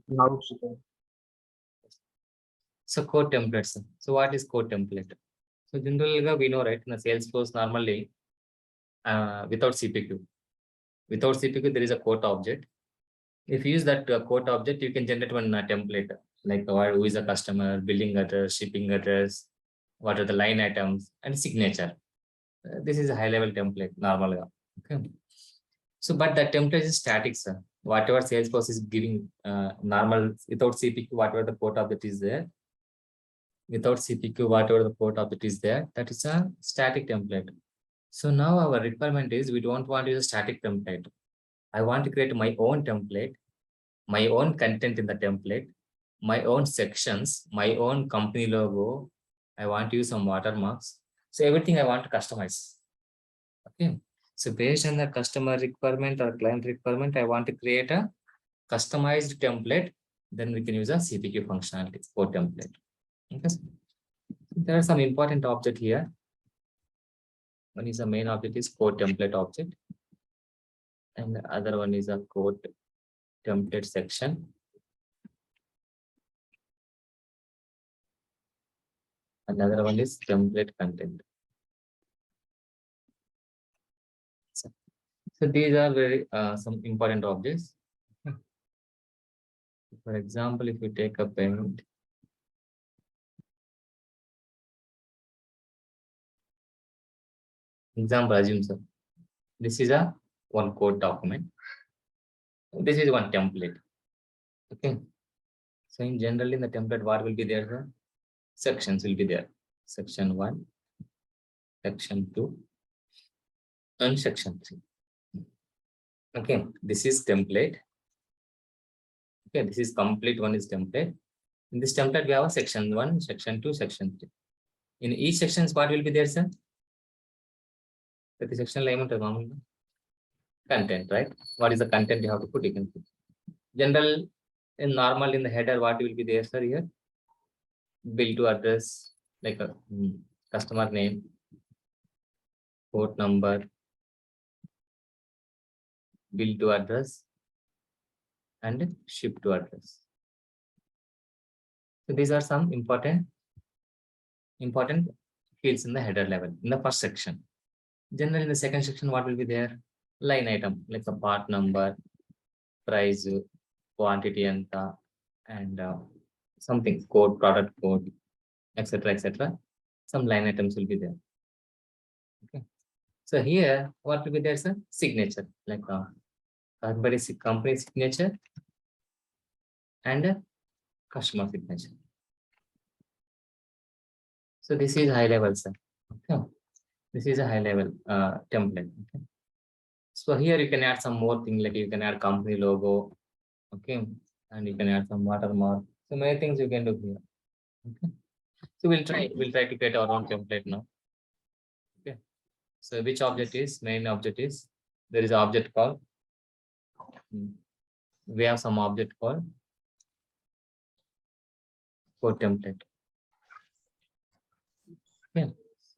Now it's okay. So code templates. So what is code template? So generally we know, right, in the Salesforce normally without CPQ. Without CPQ, there is a quote object. If you use that quote object, you can generate one template like who is the customer, billing address, shipping address, what are the line items, and signature. This is a high-level template normally. Okay. So, but the template is static, sir. Whatever Salesforce is giving normal without CPQ, whatever the quote object is there, without CPQ, whatever the quote object is there, that is a static template. So now our requirement is we don't want to use a static template. I want to create my own template, my own content in the template, my own sections, my own company logo. I want to use some watermarks. So everything I want to customize. Okay. So based on the customer requirement or client requirement, I want to create a customized template. Then we can use a CPQ functionality for template. Okay. There are some important object here. One is the main object is code template object. And the other one is a code template section. Another one is template content. So these are very some important objects. For example, if you take a payment, example, assume sir, this is a one code document. This is one template. Okay. So in general, in the template, what will be there? Sir? Sections will be there. Section 1, section 2, and section 3. Okay, this is template. Okay, this is complete one is template. In this template, we have a section 1, section 2, section 3. In each section, what will be there, sir? The section element of content, right? What is the content you have to put? You can put. General in normal in the header, what will be there, sir? Here, bill to address, like a customer name, port number, bill to address, and ship to address. So these are some important fields in the header level in the first section. Generally, in the second section, what will be there? Line item, like a part number, price, quantity, and something code, product code, etc., etc. Some line items will be there. Okay. So here, what will be there, sir? Signature, like everybody's company signature and customer signature. So this is high level, sir. Okay. This is a high level template. Okay. So here you can add some more things, like you can add company logo, okay, and you can add some watermark. So many things you can do here. Okay. So we'll try to create our own template now. Okay. So which object is main object is there is an object called. We have some object called code template. Yeah.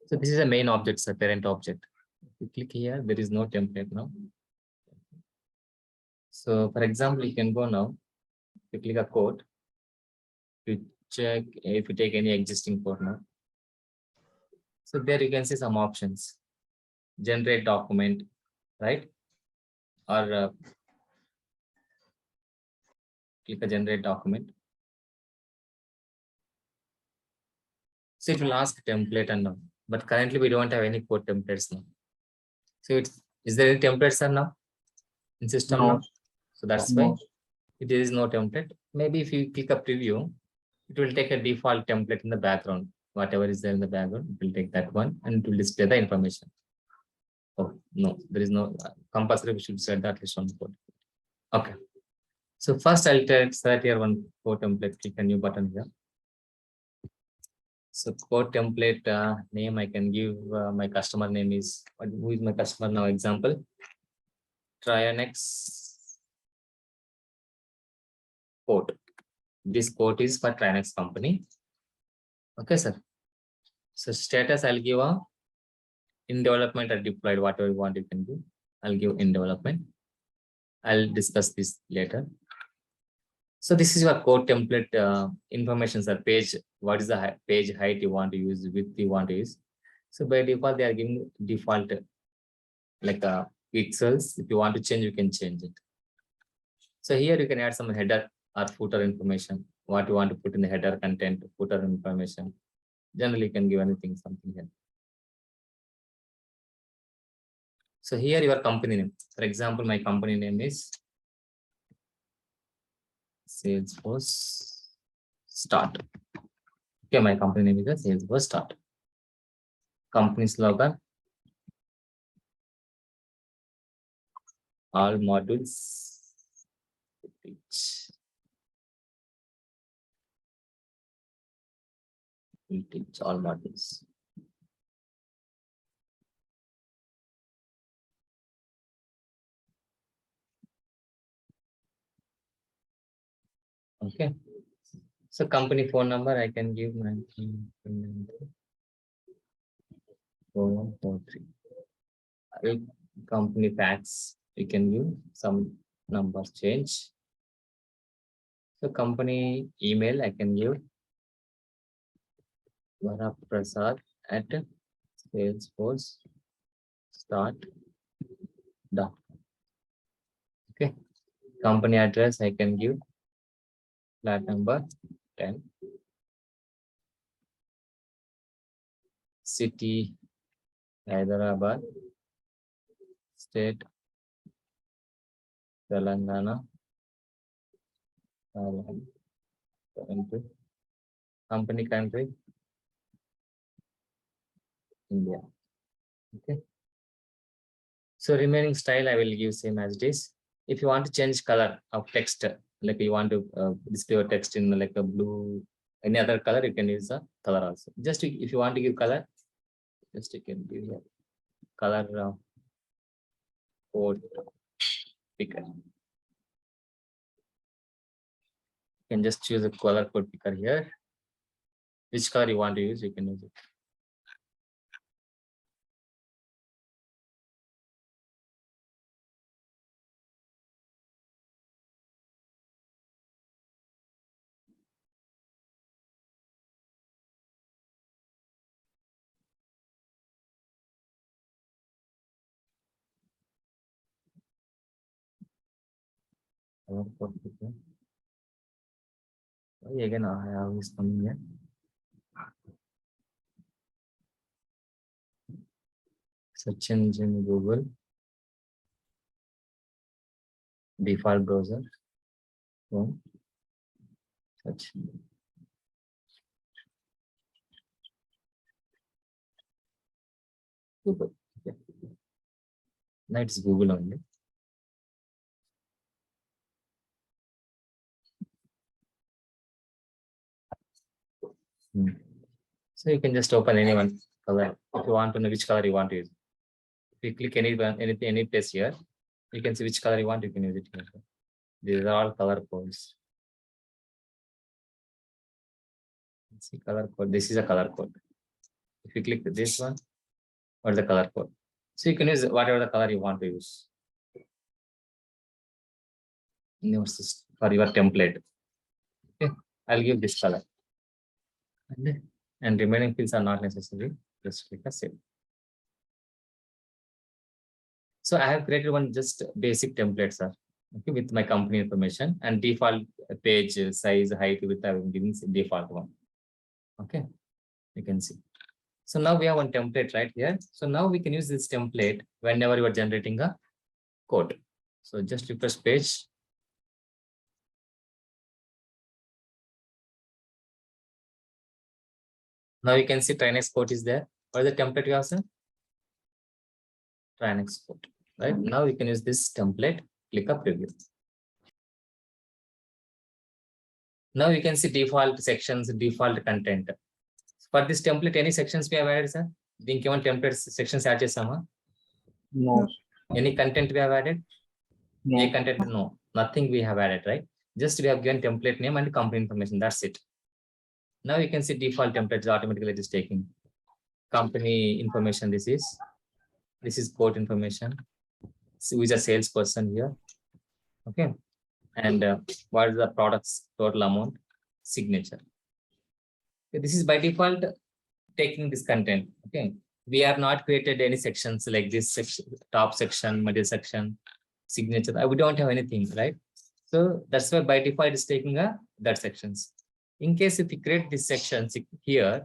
So this is a main object, a parent object. If you click here, there is no template now. So for example, you can go now. You click a code. You check if you take any existing code now. So there you can see some options. Generate document, right? Or click a generate document. So it will ask template and all. But currently we don't have any code templates now. So is there any templates now in system now? So that's why it is no template. Maybe if you click a preview, it will take a default template in the background. Whatever is there in the background, it will take that one and it will display the information. Oh, no, there is no compulsory. We should set that list on the code. Okay. So first I'll select here one code template, click a new button here. So code template name, I can give my customer name is, who is my customer now? Example, Trianex code. This code is for Trianex company. Okay, sir. So status, I'll give a in development or deployed, whatever you want you can do. I'll give in development. I'll discuss this later. So this is your code template information, sir. Page, what is the page height you want to use, width you want to use. So by default, they are giving default like pixels. If you want to change, you can change it. So here you can add some header or footer information. What you want to put in the header content, footer information. Generally, you can give anything, something here. So here your company name. For example, my company name is Salesforcestart. Okay, my company name is Salesforcestart. Company slogan: all modules we teach all modules. Okay. So company phone number I can give 4143. Company fax we can give some numbers change. So company email I can give Prasad at Salesforcestart.com. Okay. Company address I can give flat number 10. City Hyderabad. State Telangana. Company country India. Okay. So remaining style I will give same as it is. If you want to change color of text, like you want to display your text in like a blue, any other color, you can use the color also. Just if you want to give color, just you can give here color code picker. You can just choose a color code picker here. Which color you want to use, you can use it. Color code picker. Again, I have this coming here. Search engine Google. Default browser. Chrome. Search. Google. Yeah. Now it's Google only. So you can just open any one color if you want to know which color you want to use. If you click any place here, you can see which color you want, you can use it here. These are all color codes. Let's see color code. This is a color code. If you click this one, or the color code. So you can use whatever the color you want to use in your system for your template. Okay, I'll give this color. And remaining fields are not necessary. Just click a save. So I have created one just basic template, sir. Okay, with my company information and default page size, height, width I am giving default one. Okay, you can see. So now we have one template right here. So now we can use this template whenever you are generating a code. So just refresh page. Now you can see Trinex code is there. What is the template you have, sir? Trinex code. Right now you can use this template. Click up preview. Now you can see default sections, default content. For this template, any sections we have added, sir? Think even template sections add chesama? No. Any content we have added? No. Any content? No, nothing we have added, right? Just we have given template name and company information. That's it. Now you can see default templates automatically it is taking company information. This is code information. So who is a salesperson here? Okay, and what is the product's total amount, signature. Okay, this is by default taking this content. Okay, we have not created any sections like this section, top section, middle section, signature. We don't have anything, right? So that's why by default it's taking that sections. In case if you create this sections here,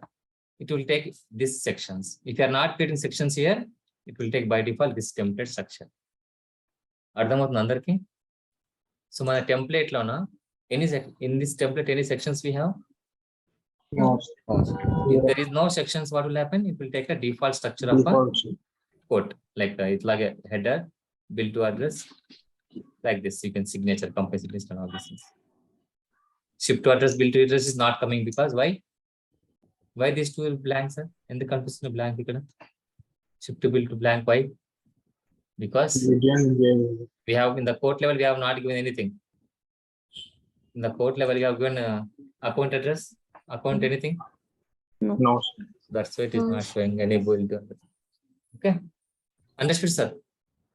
it will take these sections. If you are not creating sections here, it will take by default this template structure. అర్థమవుతుంది అందరికి? So మన template లోన in this template any sections we have? No. If there is no sections, what will happen? It will take a default structure of a quote, like it's like a header, bill to address, like this. You can signature, company list, and all these things. Ship to address, bill to address is not coming because why? Why these two are blank, sir? In the confusion of blank, ship to bill to blank. Why? Because we have in the quote level we have not given anything. In the quote level we have given account address, account anything. No. That's why it is not showing any bill to address. Okay, understood, sir?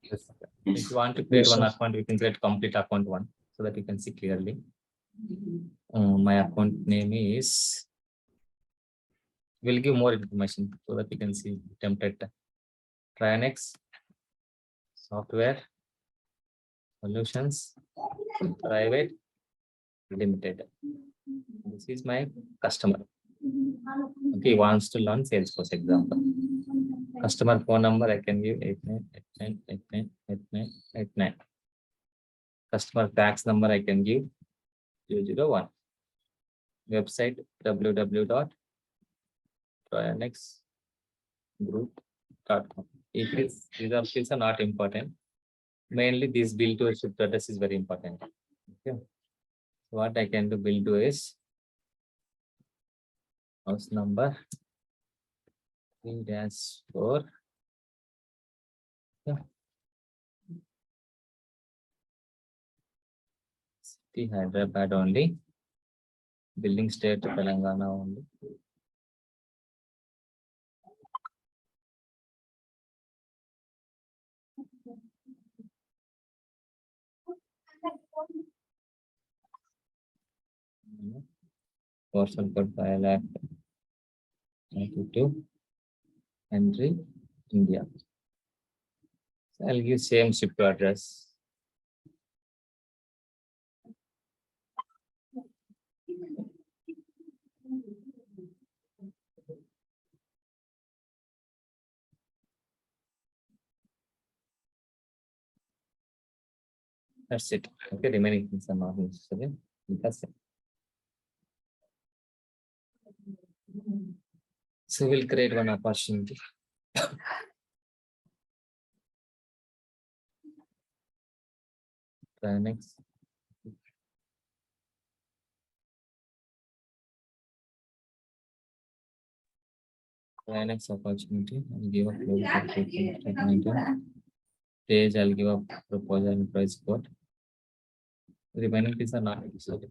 Yes. If you want to create one account, you can create complete account one so that you can see clearly. My account name is. We'll give more information so that you can see template. Trianex Software Solutions Private Limited. This is my customer. Okay, he wants to learn Salesforce example. Customer phone number I can give 8989898989. Customer tax number I can give 001. Website www.trianexgroup.com. These are things are not important. Mainly this bill to ship address is very important. Okay. So what I can do bill to is house number 3-4. Yeah. City Hyderabad only. Billing state Telangana only. Postal code 5,92. Entry India. So I'll give same ship to address. That's it. Okay, remaining things are not necessary. That's it. So we'll create one opportunity. Try next. Try next opportunity. I'll give a page. I'll give a proposal and price quote. Remaining things are not necessary.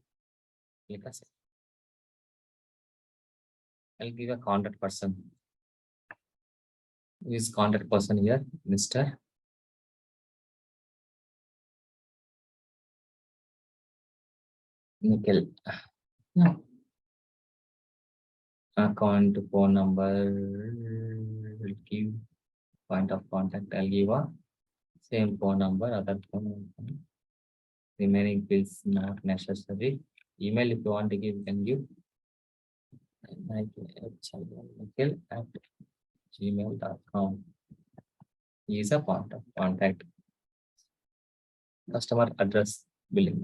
I'll give a contact person. Who is contact person here? Mr. Nikhil. No. Account phone number. Will give point of contact. I'll give a same phone number. Other phone number. Remaining is not necessary. Email if you want to give, you can give. Nikhil@gmail.com. He is a point of contact. Customer address billing.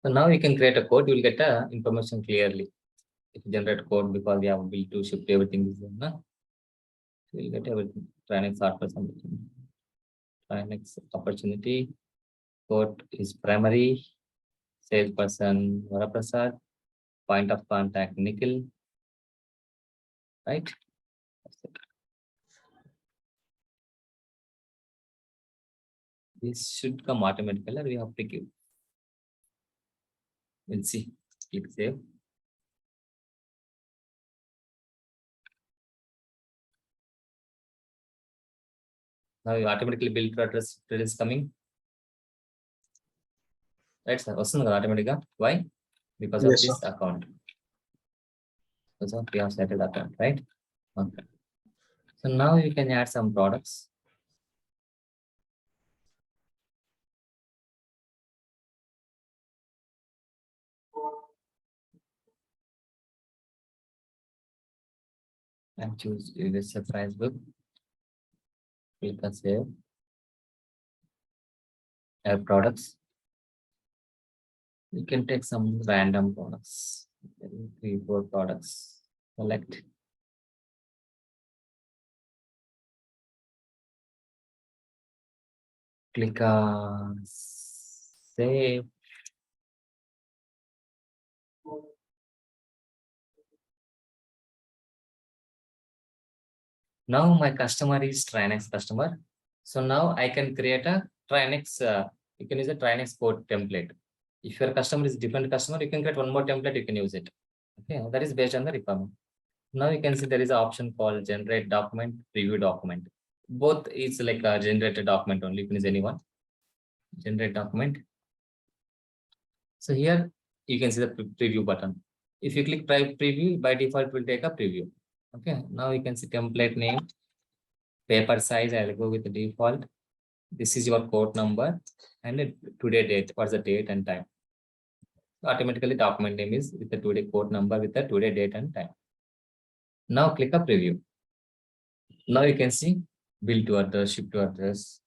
So now you can create a code. You will get the information clearly. If you generate code because we have bill to shift everything is done, so you will get everything. Trianex software something. Trianex opportunity. Code is primary. Salesperson Varaprasad. Point of contact Nikhil. Right? This should come automatically, or we have to give. We'll see. Click save. Now you automatically bill to address is coming. Right, sir? Automatically. Why? Because of Yes, this sir. account. Because of we have settled account, right? Okay. So now you can add some products. And choose this price book. Click on save. Add products. You can take some random products. 3, 4 products. Select. Click on save. Now my customer is Trinex customer. So now I can create a Trinex. You can use a Trinex code template. If your customer is different customer, you can get one more template. You can use it. Okay, that is based on the requirement. Now you can see there is an option called generate document, preview document. Both is like a generated document only. You can use anyone. Generate document. So here you can see the preview button. If you click preview, by default will take a preview. Okay, now you can see template name, paper size. I'll go with the default. This is your code number and today date. What's the date and time? So automatically document name is with the today code number with the today date and time. Now click a preview. Now you can see bill to address, ship to address,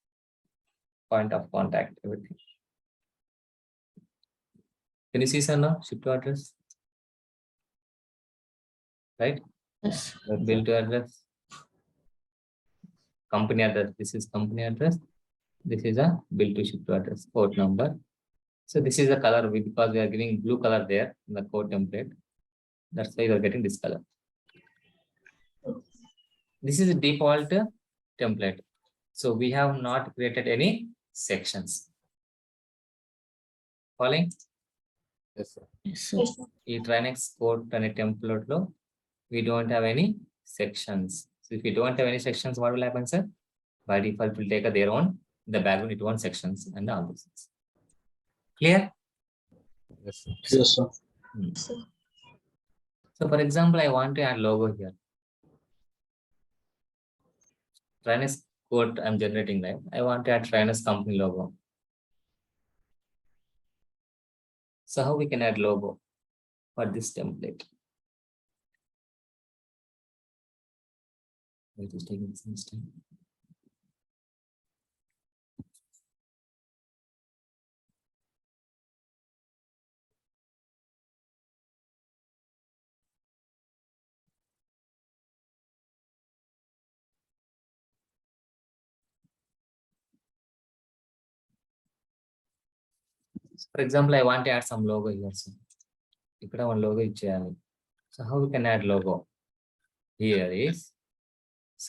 point of contact, everything. Can you see, sir, now ship to address? Right? Yes. Bill to address. Company address. This is company address. This is a bill to ship to address, code number. So this is the color because we are giving blue color there in the code template. That's why you are getting this color. This is a default template. So we have not created any sections. Following? Yes, sir. Yes, sir. ఈ Trinex code and template lo, we don't have any sections. So if you don't have any sections, what will happen, sir? By default, will take their own, the background, it wants sections and all those things. Clear? Yes, sir. Yes, sir. So for example, I want to add logo here. Trinex code I'm generating, right? I want to add Trinex company logo. So how we can add logo for this template? It is taking some time. For example, I want to add some logo here. So, ఇక్కడ one logo ఇచ్చేయాలి. So how we can add logo? Here is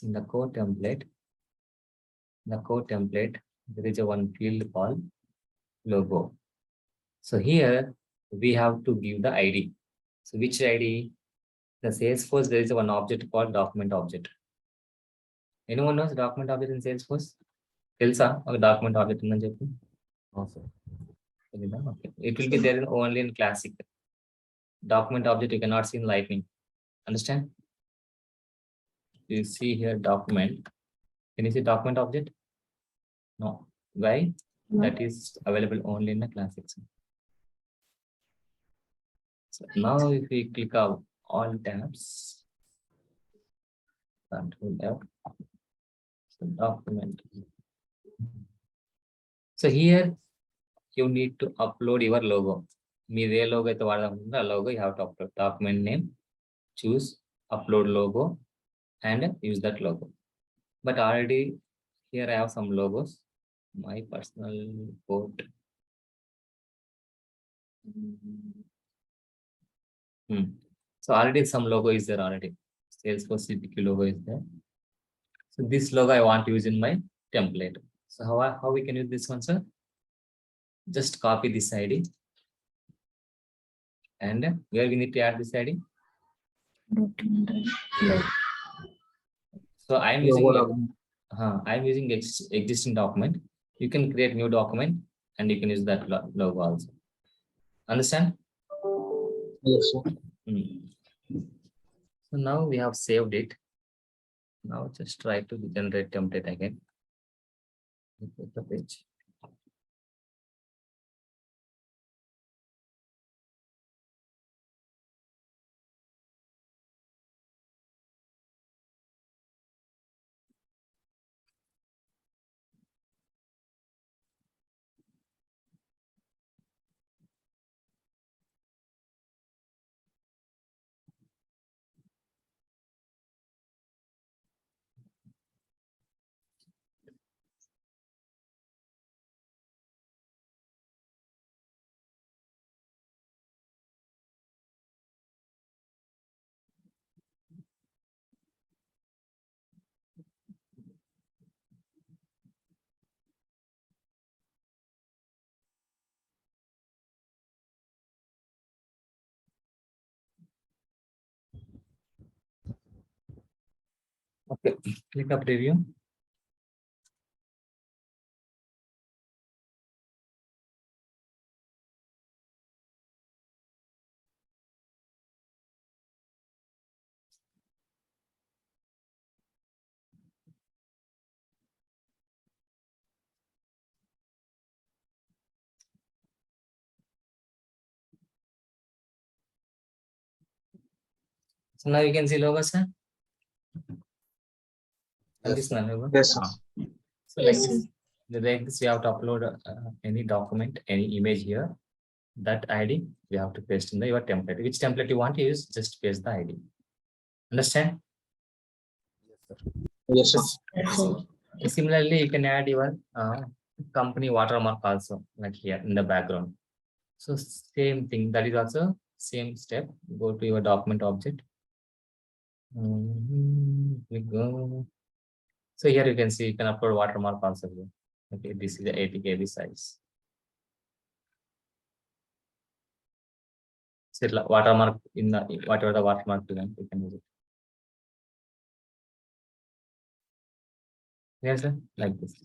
in the code template. In the code template, there is a one field called logo. So here we have to give the ID. So which ID? The Salesforce, there is one object called document object. Anyone knows document object in Salesforce? తెలుసా ఒక document object ఉందని చెప్పి? No, sir. Okay. It will be there only in classic. Document object you cannot see in Lightning. Understand? You see here document. Can you see document object? No. Why? No. That is available only in the classic. So now if we click out all tabs, control F, so document. So here you need to upload your logo. మీరు ఏ logo అయితే వాడాలనుకుంటే ఆ logo you have to upload. Document name, choose upload logo and use that logo. But already here I have some logos. My personal quote. So already some logo is there already. Salesforce CPQ logo is there. So this logo I want to use in my template. So how we can use this one, sir? Just copy this ID. And where we need to add this ID? So I'm using existing document. You can create new document and you can use that logo also. Understand? Yes, sir. So now we have saved it. Now just try to generate template again. Refresh the page. Okay, click up preview. So now you can see logo, sir. And this one, logo. Yes, sir. So like this, you have to upload any document, any image here. That ID you have to paste in your template. Which template you want to use, just paste the ID. Understand? Yes, sir. Similarly, you can add your company watermark also, like here in the background. So same thing. That is also same step. Go to your document object. We go. So here you can see you can upload watermark also here. Okay, this is the 80 KB size. So watermark in the whatever the watermark you can use it. Yes, sir, like this.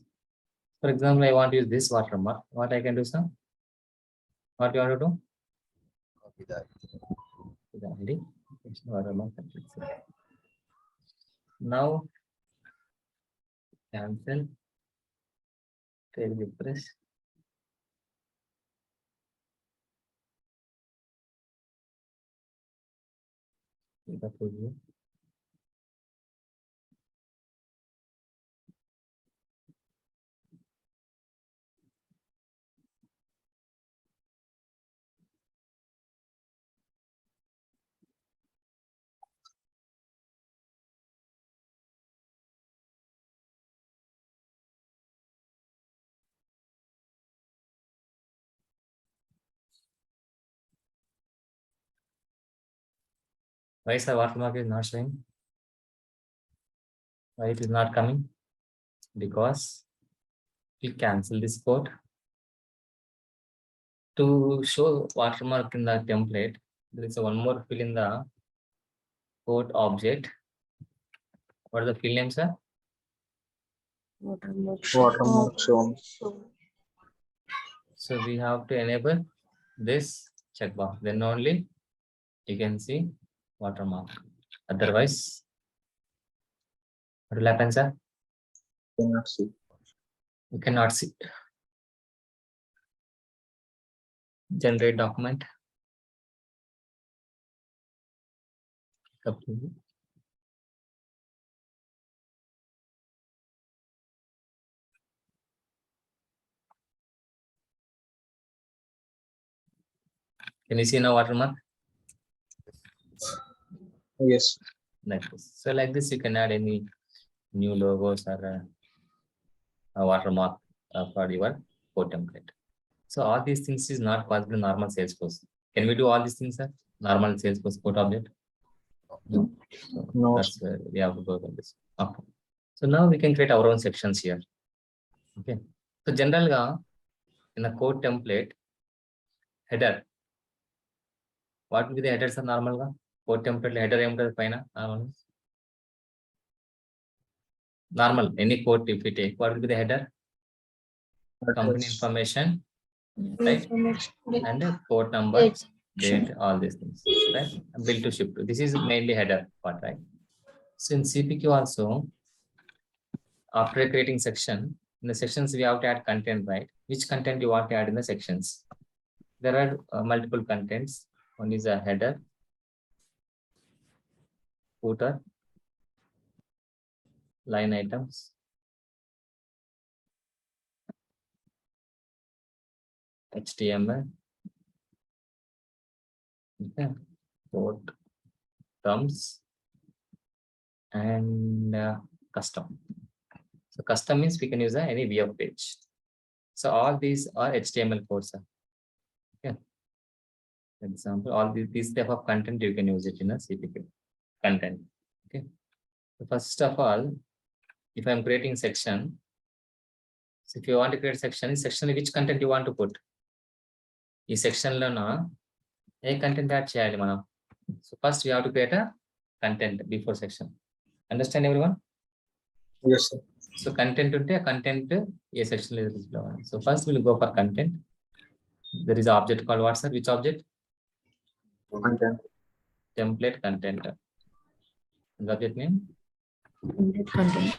For example, I want to use this watermark. What I can do, sir? What you want to do? Copy that. The ID. Watermark. Now, cancel. Take the press. The preview. Why is the watermark is not showing? Why it is not coming? Because we cancel this code. To show watermark in the template, there is one more fill in the code object. What are the field names, sir? Watermark shown. So we have to enable this checkbox. Then only you can see watermark. Otherwise, what will happen, sir? Cannot see. You cannot see. Generate document. Can you see now watermark? Yes. Like this. So like this, you can add any new logos or a watermark for your code template. So all these things is not possible in normal Salesforce. Can we do all these things, sir? Normal Salesforce code object? No. So No. that's where we have to go with this. Okay. So now we can create our own sections here. Okay. So general in a code template, header. What will be the headers of normal code template header normal any code if we take, what will be the header? Company information, right? And a port number, date, all these things, right? Bill to ship to. This is mainly header part, right? So in CPQ also, after creating section, in the sections we have to add content, right? Which content you want to add in the sections? There are multiple contents. One is a header, footer, line items, HTML, okay, port, terms, and custom. So custom means we can use any VF page. So all these are HTML codes. Okay. For example, all these type of content you can use it in a CPQ content. Okay. So first of all, if I'm creating section, so if you want to create section, in section which content you want to put? This section lo a content add cheyali manam. So first we have to create a content before section. Understand everyone? Yes, sir. So content unte a content a section is. So first we'll go for content. There is an object called what, sir? Which object? Content. Template content. The object name? Content.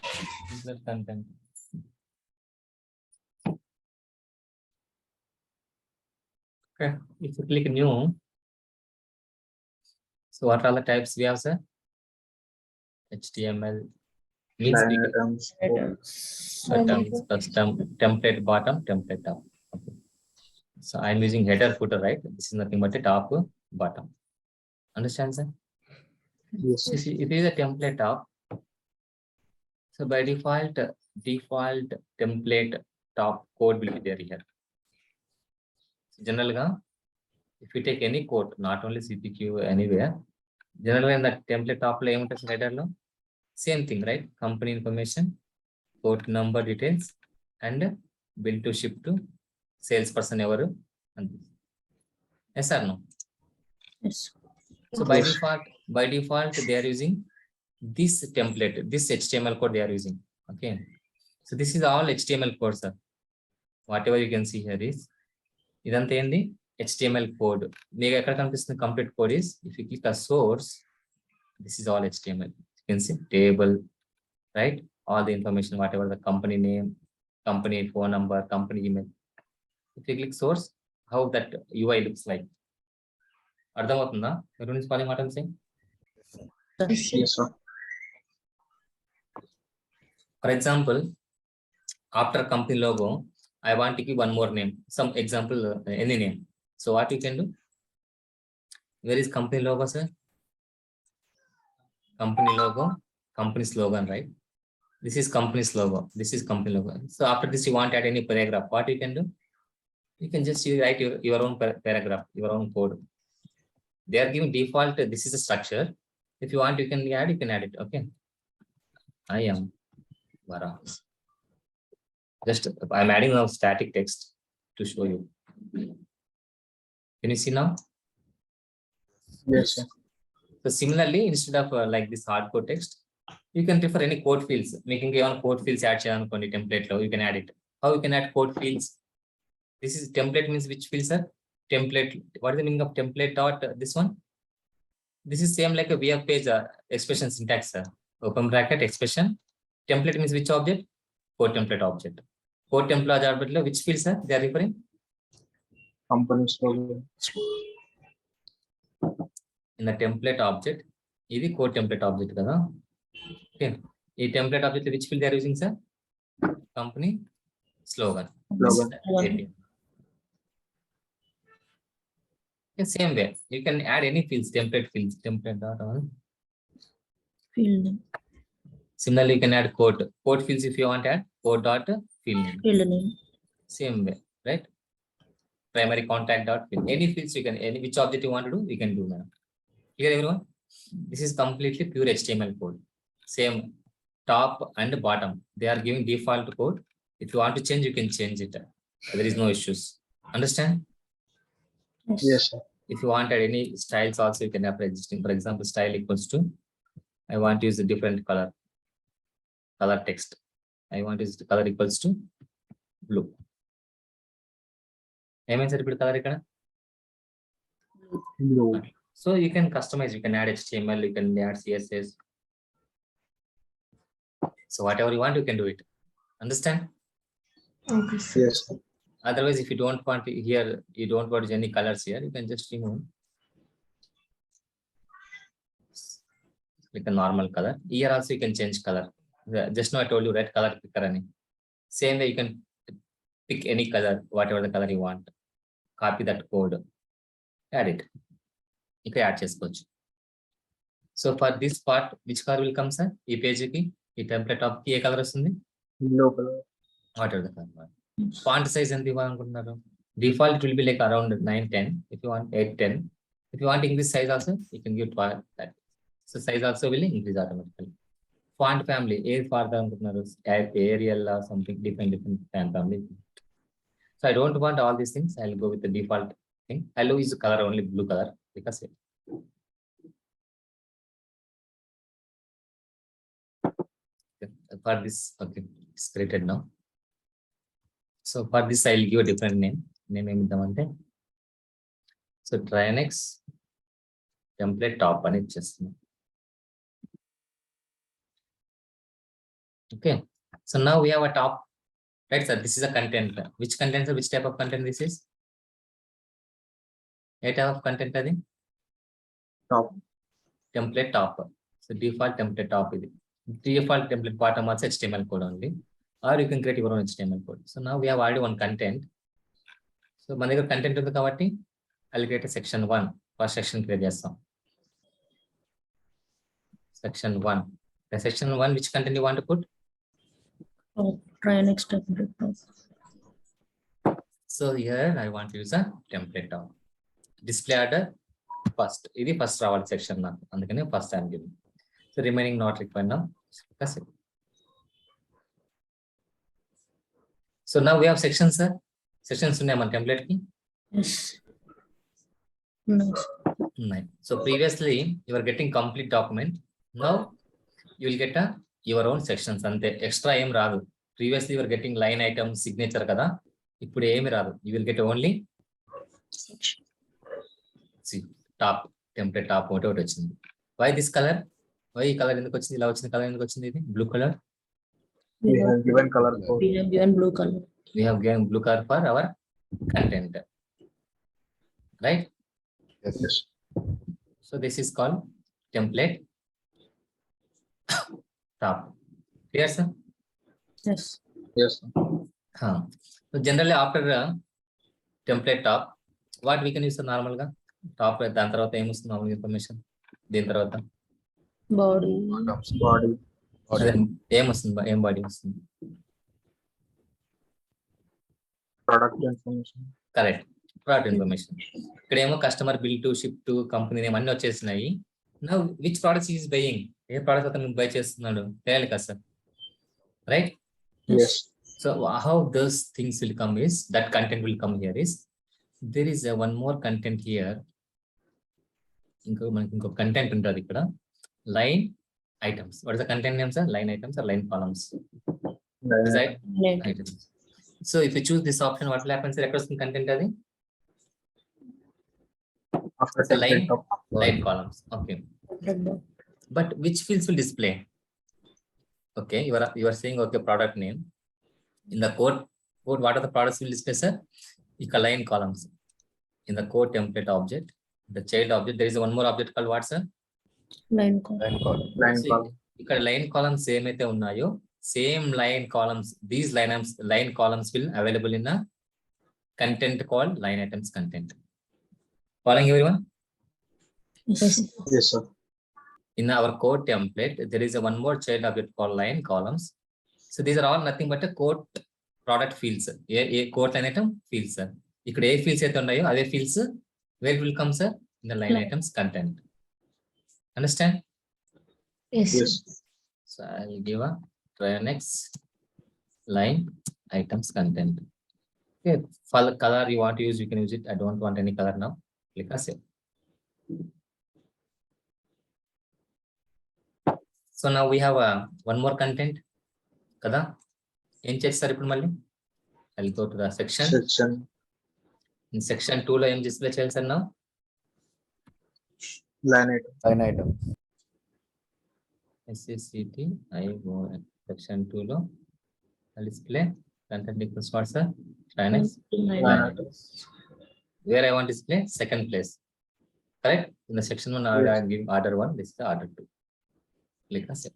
Template content. Okay. If you click new, so what are the types we have, sir? HTML means we Line can items. items, custom, template bottom, template top. Okay. So I'm using header footer, right? This is nothing but a top, bottom. Understand, sir? Yes, So if it is a template top, so by default template top code will be there here. Generally, if you take any code, not only CPQ, anywhere, generally in the template top layer, same thing, right? Company information, port number details, and bill to ship to salesperson ever. Yes or no? Yes. So by Yes. default, they are using this template, this HTML code they are using. Okay. So this is all HTML code, sir. Whatever you can see here is idantha endi HTML code. Meeku ekkada kanipistundi complete code is, if you click a source, this is all HTML. You can see table, right? All the information, whatever the company name, company phone number, company email. If you click source, how that UI looks like. అర్థమవుతుందా? Everyone is following what I'm saying? Yes, sir. For example, after company logo, I want to give one more name. Some example, any name. So what you can do? Where is company logo, sir? Company logo, company slogan, right? This is company's logo. This is company logo. So after this, you want to add any paragraph. What you can do? You can just write your own paragraph, your own code. They are giving default. This is a structure. If you want, you can add it. Okay. I am Vara. Just I'm adding a static text to show you. Can you see now? Yes, sir. So similarly, instead of like this hardcore text, you can refer any code fields. Making a code fields add cheyalani template lo, you can add it. How you can add code fields? This is template means which fields are template. What is the meaning of template dot this one? This is same like a VF page expression syntax. Open bracket expression. Template means which object? Code template object. Code template object which fields are they are referring? Company slogan. In the template object, this is code template object. Okay. This template object which field they are using, sir? Company slogan. Slogan. The same way, you can add any fields, template fields, template dot all. Field name. Similarly, you can add code fields if you want to add code dot field name. Field name. Same way, right? Primary contact dot field. Any fields you can, any which object you want to do, we can do now. Clear everyone? This is completely pure HTML code. Same top and bottom. They are giving default code. If you want to change, you can change it. There is no issues. Understand? Yes, sir. If you want any styles also, you can have existing. For example, style equals to, I want to use a different color text. I want to use the color equals to blue. ఏమైంది sir ఇప్పుడు colour ఇక్కడ? Blue. So you can customize, you can add HTML, you can add CSS. So whatever you want, you can do it. Understand? Okay, sir. Yes, sir. Otherwise, if you don't want here, you don't want any colors here, you can just remove like a normal color. Here also you can change color. Just now I told you red color picker any. Same way you can pick any color, whatever the color you want. Copy that code, add it. You can add చేసుకోవచ్చు. So for this part, which color will come, sir? ఈ page కి ఈ template top కి ఏ colour వస్తుంది? Blue color. Whatever the color. Font size ఎంత ఇవ్వాలనుకుంటున్నారు? Default it will be like around 9-10. If you want 8-10. If you want English size also, you can give 12 that. So size also will increase automatically. Font family, A font అనుకుంటున్నారు? Arial or something, different font family. So I don't want all these things. I'll go with the default thing. I'll use color only blue color because for this, okay, it's created now. So for this, I'll give a different name. Name ఏమిద్దామంటే, so Trinex template top అని ఇచ్చేస్తున్నాం. Okay, so now we have a top, right sir? This is a content. Which content, sir? Which type of content this is? A type of content అది? Top. Template top. So default template top ఇది. Default template bottom also HTML code only, or you can create your own HTML code. So now we have already one content. So మన దగ్గర content ఉంది కాబట్టి I'll create a section 1. First section create చేస్తాం. Section 1. The section 1, which content you want to put? Oh, try next template top. So here I want to use a template top. Display order first. ఇది first రావాలి section నాకు, అందుకని first time give. So remaining not required now. So now we have sections, sir. Sections ఉన్నాయి మన template కి. Yes. Nice. Right. So previously you were getting complete document. Now you will get your own sections. అంతే, extra ఏం రాదు. Previously you were getting line item, signature కదా, ఇప్పుడు ఏమి రాదు. You will get only Section. see top, template top ఒకటి వచ్చింది. Why this color? Why ఈ కలర్ ఎందుకు వచ్చింది? ఇలా వచ్చిన కలర్ ఎందుకు వచ్చింది? ఇది blue colour. We have given color code. We have given blue color. We have given blue color for our content, right? Yes. So this is called template top. Clear, sir? Yes. Yes, sir. So generally after template top, what we can use normal గా top, దాని తర్వాత ఏమొస్తుంది normal information, దీని తర్వాత Body. Body. ఏమొస్తుంది, ఏం body వస్తుంది? Product information. Correct, product information. ఇక్కడ ఏమో customer bill to, ship to, company name అన్ని వచ్చేసినాయి. Now which products is buying, A product అతను బై చేస్తున్నాడు తెలియాలి కదా sir, right? Yes. So how those things will come is, that content will come here is, there is a one more content here. ఇంకో content ఉంటుంది ఇక్కడ, line items. What is the content name sir? Line items or line columns? Items. So if you choose this option, what will happen sir? ఎక్కడ వస్తుంది content అది? After It's a line, template top. line columns. Okay, but which fields will display? Okay, you are saying okay, product name. In the code what are the products will display, sir? Ika line columns. In the code template object, the child object, there is one more object called what, sir? Line column. Line column. Line So, column. ఇక్కడ line columns ఏమైతే ఉన్నాయో, same line columns, these line columns will available in a content called line items content. Following everyone? Yes. Yes, sir. In our code template, there is a one more child object called line columns. So these are all nothing but a code product fields. A code line item fields, sir. ఇక్కడ ఏ fields అయితే ఉన్నాయో అదే fields where will come, sir? In the line items content. Understand? Yes. Yes. So I'll give a Trinex line items content. Okay, for the color you want to use, you can use it. I don't want any color now. Click a save. So now we have one more content. Kada? ఏం చేస్తారు ఇప్పుడు మళ్ళీ? I'll go to the section. Section. In section 2 లో ఏం display చేయాలి sir నా line item. line item. SCCT ION section 2 లో display content equals what sir? Line Line items. Where I want display second place. Correct? In the section 1 I Yes. am giving order 1, this is the order 2. Click on set.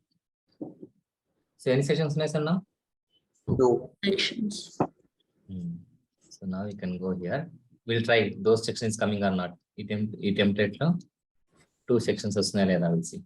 So any sections ఉన్నాయి sir now? 2. Sections. So now you can go here. We'll try those sections coming or not. ఈ template లో 2 sections వస్తున్నాయా లేదా we'll see.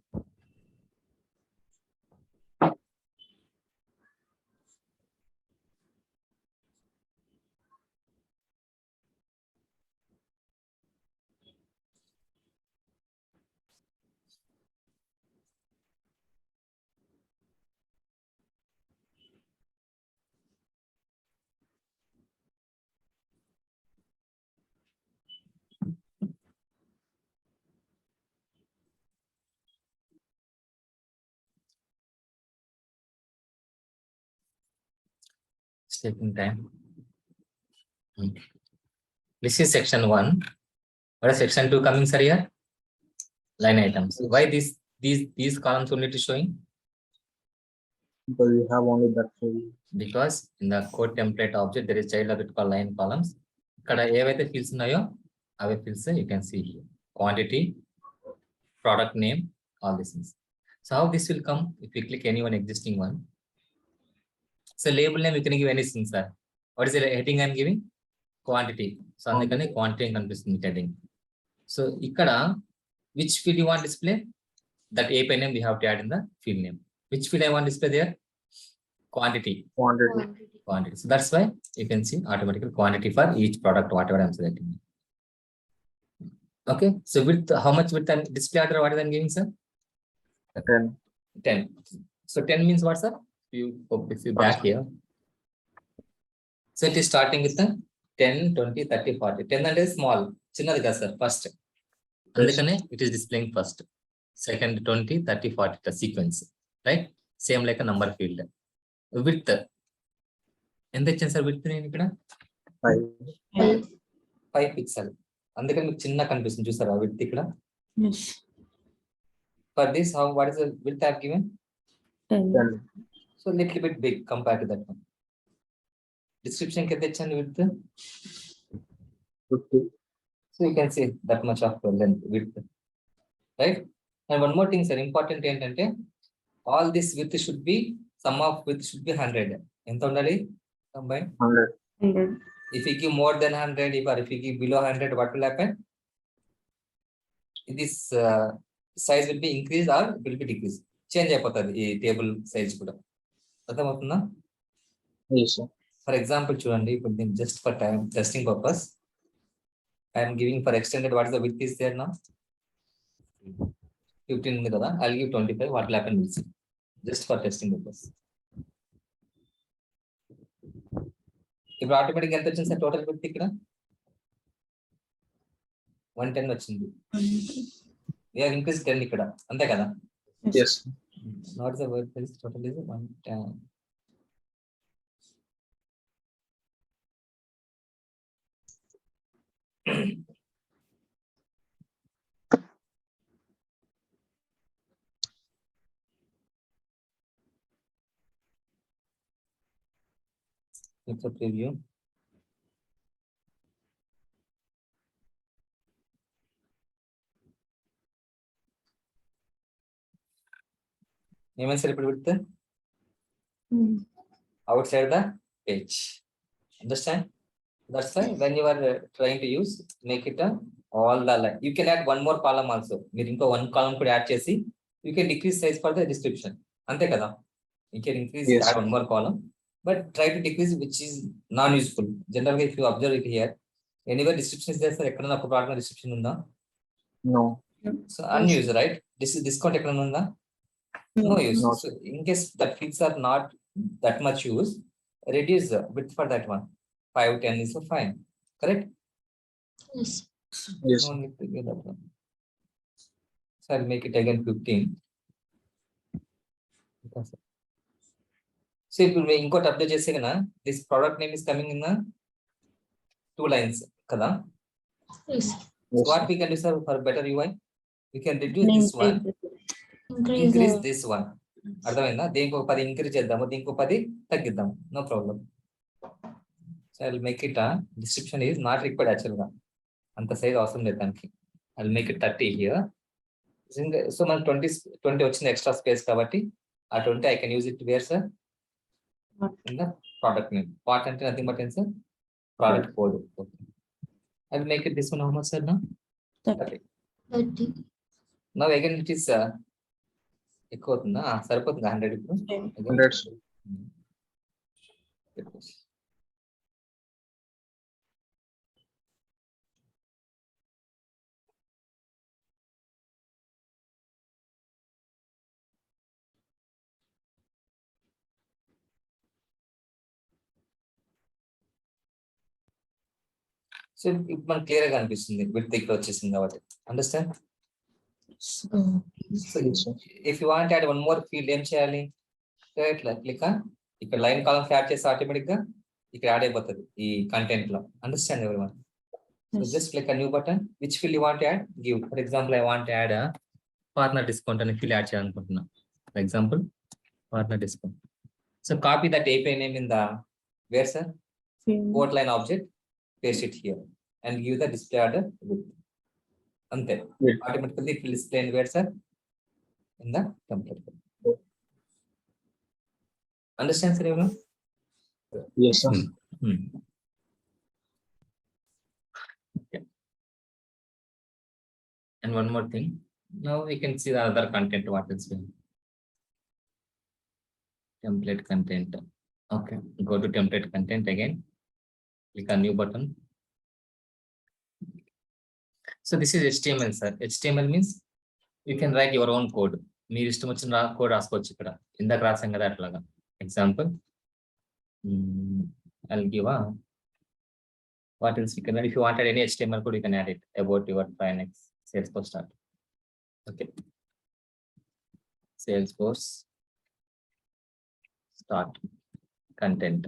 It's taking time. This is section 1. What is section 2 coming, sir, here? Line items. Yes. Why these columns only to showing? Because we have only that field. Because in the code template object, there is child object called line columns. ఇక్కడ ఏవైతే fields ఉన్నాయో అవే fields you can see here. Quantity, product name, all these things. So how this will come if you click any one existing one? So label name you can give anything, sir. What is the heading I am giving? Quantity. So అందుకని quantity కనిపిస్తుంది heading. So ఇక్కడ which field you want display? That API name we have to add in the field name. Which field I want display there? Quantity. Quantity. So that's why you can see automatically quantity for each product, whatever I'm selecting. Okay. So width, how much width and display order, what is I'm giving, sir? 10. 10. So 10 means what, sir? If you back here. So it is starting with the 10, 20, 30, 40. 10 and is small. Chinnadi ka, sir, first. Andukane it is displaying first. Second 20, 30, 40, the sequence. Right? Same like a number field. Width. ఎంత ఇచ్చాను sir width నేను ఇక్కడ 5 pixel అందుకని మీకు చిన్న కనిపిస్తుంది చూసారా width ఇక్కడ Yes. For this how what is the width I have given 10. So little bit big compare to that one description కి ఎంత ఇచ్చాను width 50. So you can see that much of length width right and one more thing sir important ఏంటంటే all this width should be sum of width should be 100 ఎంత ఉండాలి combined 100. If you give more than 100, if you give below 100, what will happen? This size will be increased or will be decreased. Change అయిపోతుంది ఈ table size కూడా అర్థమవుతుందా? Yes, sir. For example చూడండి ఇప్పుడు నేను just for time testing purpose I'm giving for extended what is the width is there now 15 ఉంది కదా I will give 25 what will happen will see just for testing purpose ఇప్పుడు automatic ఎంత వచ్చింది sir total width ఇక్కడ 110 వచ్చింది we have increased 10 ఇక్కడ అంతే కదా Yes. not the word is total is 110 it's a preview ఏమైనా సార్ ఇప్పుడు width outside the page. Understand? That's why when you are trying to use, make it all the line. You can add one more column also. మీరు ఇంకో one column could add చేసి you can decrease size for the description. అంతే కదా? You can increase Yes. add one more column, but try to decrease which is non-useful. Generally, if you observe it here, anywhere description is there, sir. ఎక్కడన్నా ఒక product description ఉందా? No. So unused, right? This is discount ఎక్కడన్నా ఉందా? No use. No. So in case that fields are not that much use, reduce the width for that one. 5, 10 is fine. Correct? Yes. Yes. No need to get that one. So I'll make it again 15. So if we input update this product name is coming in the 2 lines. Kada? Yes. So what we can do, sir, for better UI? We can reduce this one, increase this one. అర్థమైందా? దీనికి ఒక 10 increase చేద్దాము, దీనికి ఒక 10 తగ్గిద్దాము. No problem. So I will make it description is not required యాక్చువల్గా, అంత size అవసరం లేదు దానికి. I will make it 30 here. So మనకి 20 వచ్చింది ఎక్స్ట్రా స్పేస్ కాబట్టి ఆ 20 I can use it where sir in the product name. వాట్ అంటే నథింగ్ బట్ ఏం సార్? Product code. I will make it this one how much, sir? No? 30. Now again it is ఎక్కువ అవుతుందా? సరిపోతుందా 100 ఇప్పుడు? 100. సో ఇప్పుడు మనకు క్లియర్ గా అనిపిస్తుంది విత్ ఇక్కడ వచ్చేసింది కాబట్టి. Understand? So if you want add one more field ఏం చేయాలి? ఇట్లా క్లిక్ ఇక్కడ లైన్ కాలమ్స్ యాడ్ చేస్తే ఆటోమేటిక్ గా ఇక్కడ యాడ్ అయిపోతుంది ఈ కంటెంట్ లో. Understand everyone? So just click new button. Which field you want add? Give. For example I want add partner discount అనే ఫీల్డ్ యాడ్ చేయాలనుకుంటున్నా. For example partner discount. So copy that API name in the where, sir? Code line object. Paste it here and give the display order with. Ante. Automatically it will display where, sir? In the template. Understand, sir, everyone? Yes, sir. Okay. And one more thing. Now we can see the other content. What is here? Template content. Okay. Go to template content again. Click on new button. So this is HTML, sir. HTML means you can write your own code. మీరు ఇష్టం వచ్చిన code రాసుకోవచ్చు ఇక్కడ. ఇందాక రాసాం కదా అట్లాగా. Example. I'll give what else you can add. If you wanted any HTML code, you can add it about your Finex Salesforcestart. Okay. Salesforce start content.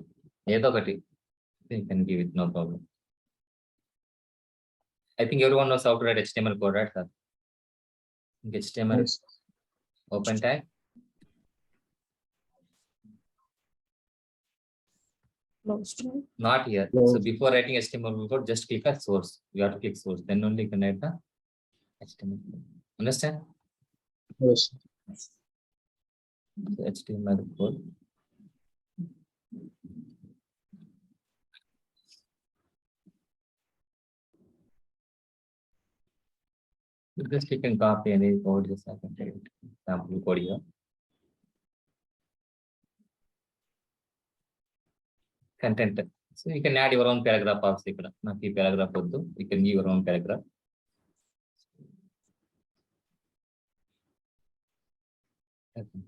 ఏదో ఒకటి you can give it, no problem. I think everyone knows how to write HTML code, right, sir? HTML. Yes. Open tag. Not here. No. So before writing HTML code, just click on source. You have to click source. Then only you can write the HTML code. Understand? Yes. So HTML code. Just you can copy any code, just I can take it. Sample code here. Content. So you can add your own paragraph also. Not the paragraph, you can give your own paragraph. Okay.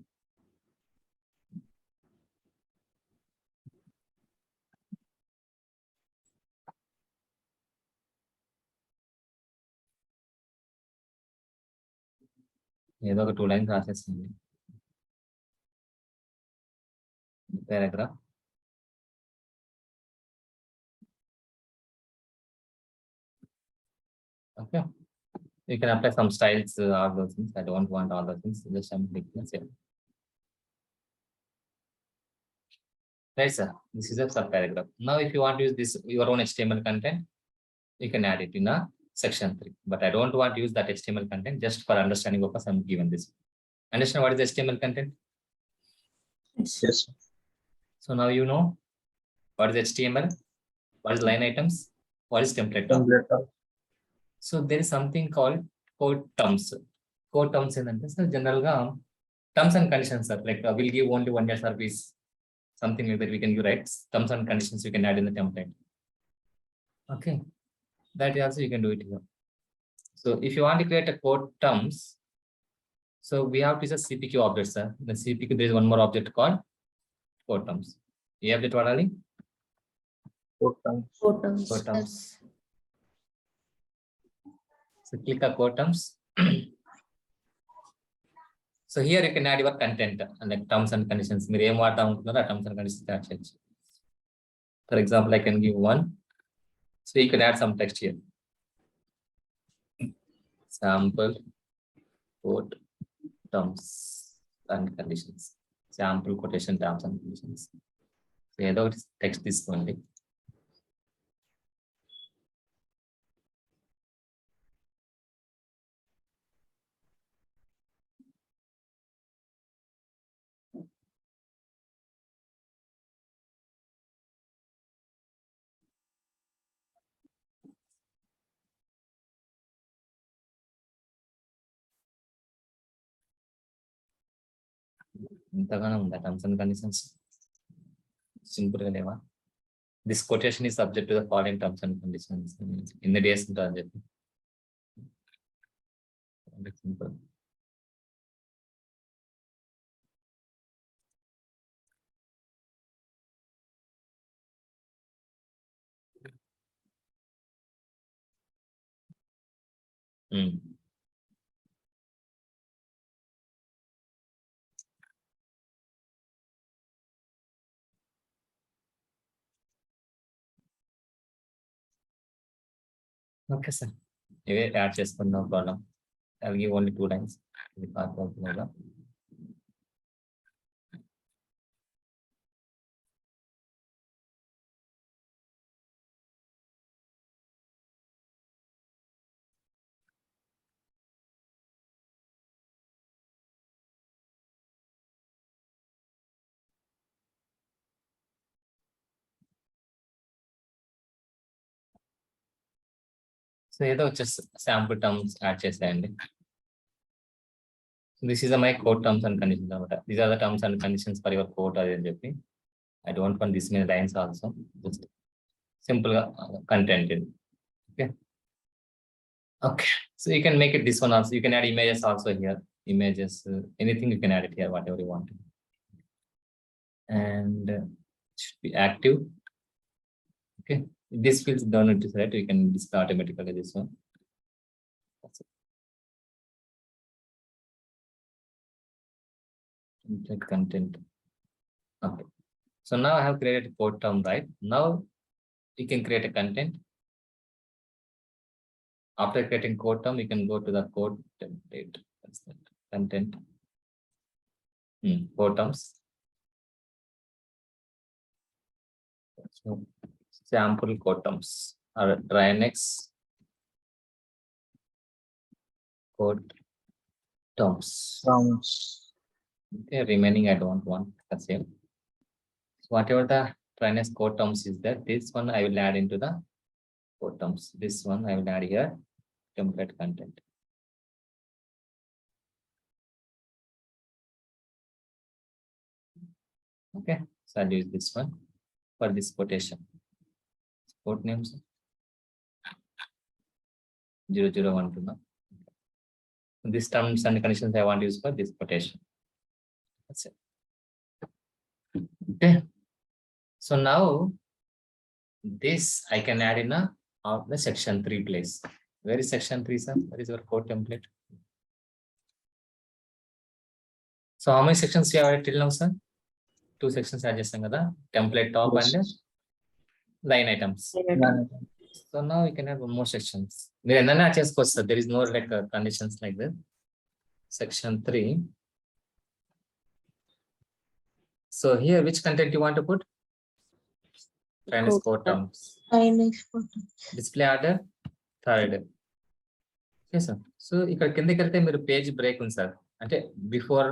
ఏదో ఒక 2 lines రాసేస్తుంది paragraph. Okay, you can apply some styles, all those things. I don't want all those things, just I'm clicking save. Right, sir, this is a sub paragraph. Now if you want to use this your own HTML content, you can add it in a section 3, but I don't want to use that HTML content. Just for understanding purpose, I'm given this. Understand what is HTML content? Yes. So now you know what is HTML, what is line items, what is template. Template. So there is something called code terms. Code terms ఏంటంటే sir general గా terms and conditions, sir. Like we'll give only 1 year service, something like that. We can give rights, terms and conditions you can add in the template. Okay, that also you can do it here. So if you want to create a code terms, so we have to use a CPQ object, sir. The CPQ, there is one more object called code terms. You have that what, Ali? Code terms. Code terms. So click on code terms. So here you can add your content and like terms and conditions. మీరు ఏం వాడతా ఉంటున్నారో ఆ terms and conditions add చేయొచ్చు. For example, I can give one So you can add some text here. Sample quote terms and conditions. Sample quotation terms and conditions. So ఏదో ఒకటి text తీసుకోండి. ఇంతగానో ఉందా టర్మ్స్ అండ్ కండిషన్స్? సింపుల్ గా లేవా? This quotation is subject to the following terms and conditions. ఇన్ని days ఉంటుందని చెప్పి simple. Okay sir, ఇవే యాడ్ చేసుకున్నాం problem. I'll give only 2 lines. ఇది పార్ట్ అవుతుందా? సో ఏదో వచ్చేసి శాంపుల్ టర్మ్స్ యాడ్ చేసేయండి. This is my code terms and conditions అనమాట. These are the terms and conditions for your code అది అని చెప్పి. I don't want this many lines also. Just simple గా కంటెంట్ ఇది. Okay okay, so you can make it this one also. You can add images also here. Images, anything you can add it here, whatever you want. And should be active. Okay, this fields done it right. You can display automatically this one. That's it. Content. Okay, so now I have created a code term, right? Now you can create a content. After creating code term, you can go to the code template. That's that. Content. Code terms. So sample code terms are Renewls code terms. Okay, remaining I don't want. That's it. So whatever the Renewls code terms is there, this one I will add into the code terms. This one I will add here. Template content. Okay, so I'll use this one for this quotation. Quote names 0012. This terms and conditions I want to use for this quotation. That's it. Okay. So now this I can add in the section 3 place. Where is section 3, sir? Where is your code template? So how many sections you have added till now, sir? 2 sections add chestam kada, template top and line items. So now you can add one more sections. Meer enna add chesukochu sir. There is no like conditions like that. Section 3. So here which content you want to put? Renewls code terms. Display order 3rd. Okay sir. So ఇక్కడ కిందకి వెళ్తే మీరు page break ఉంది sir. అంటే before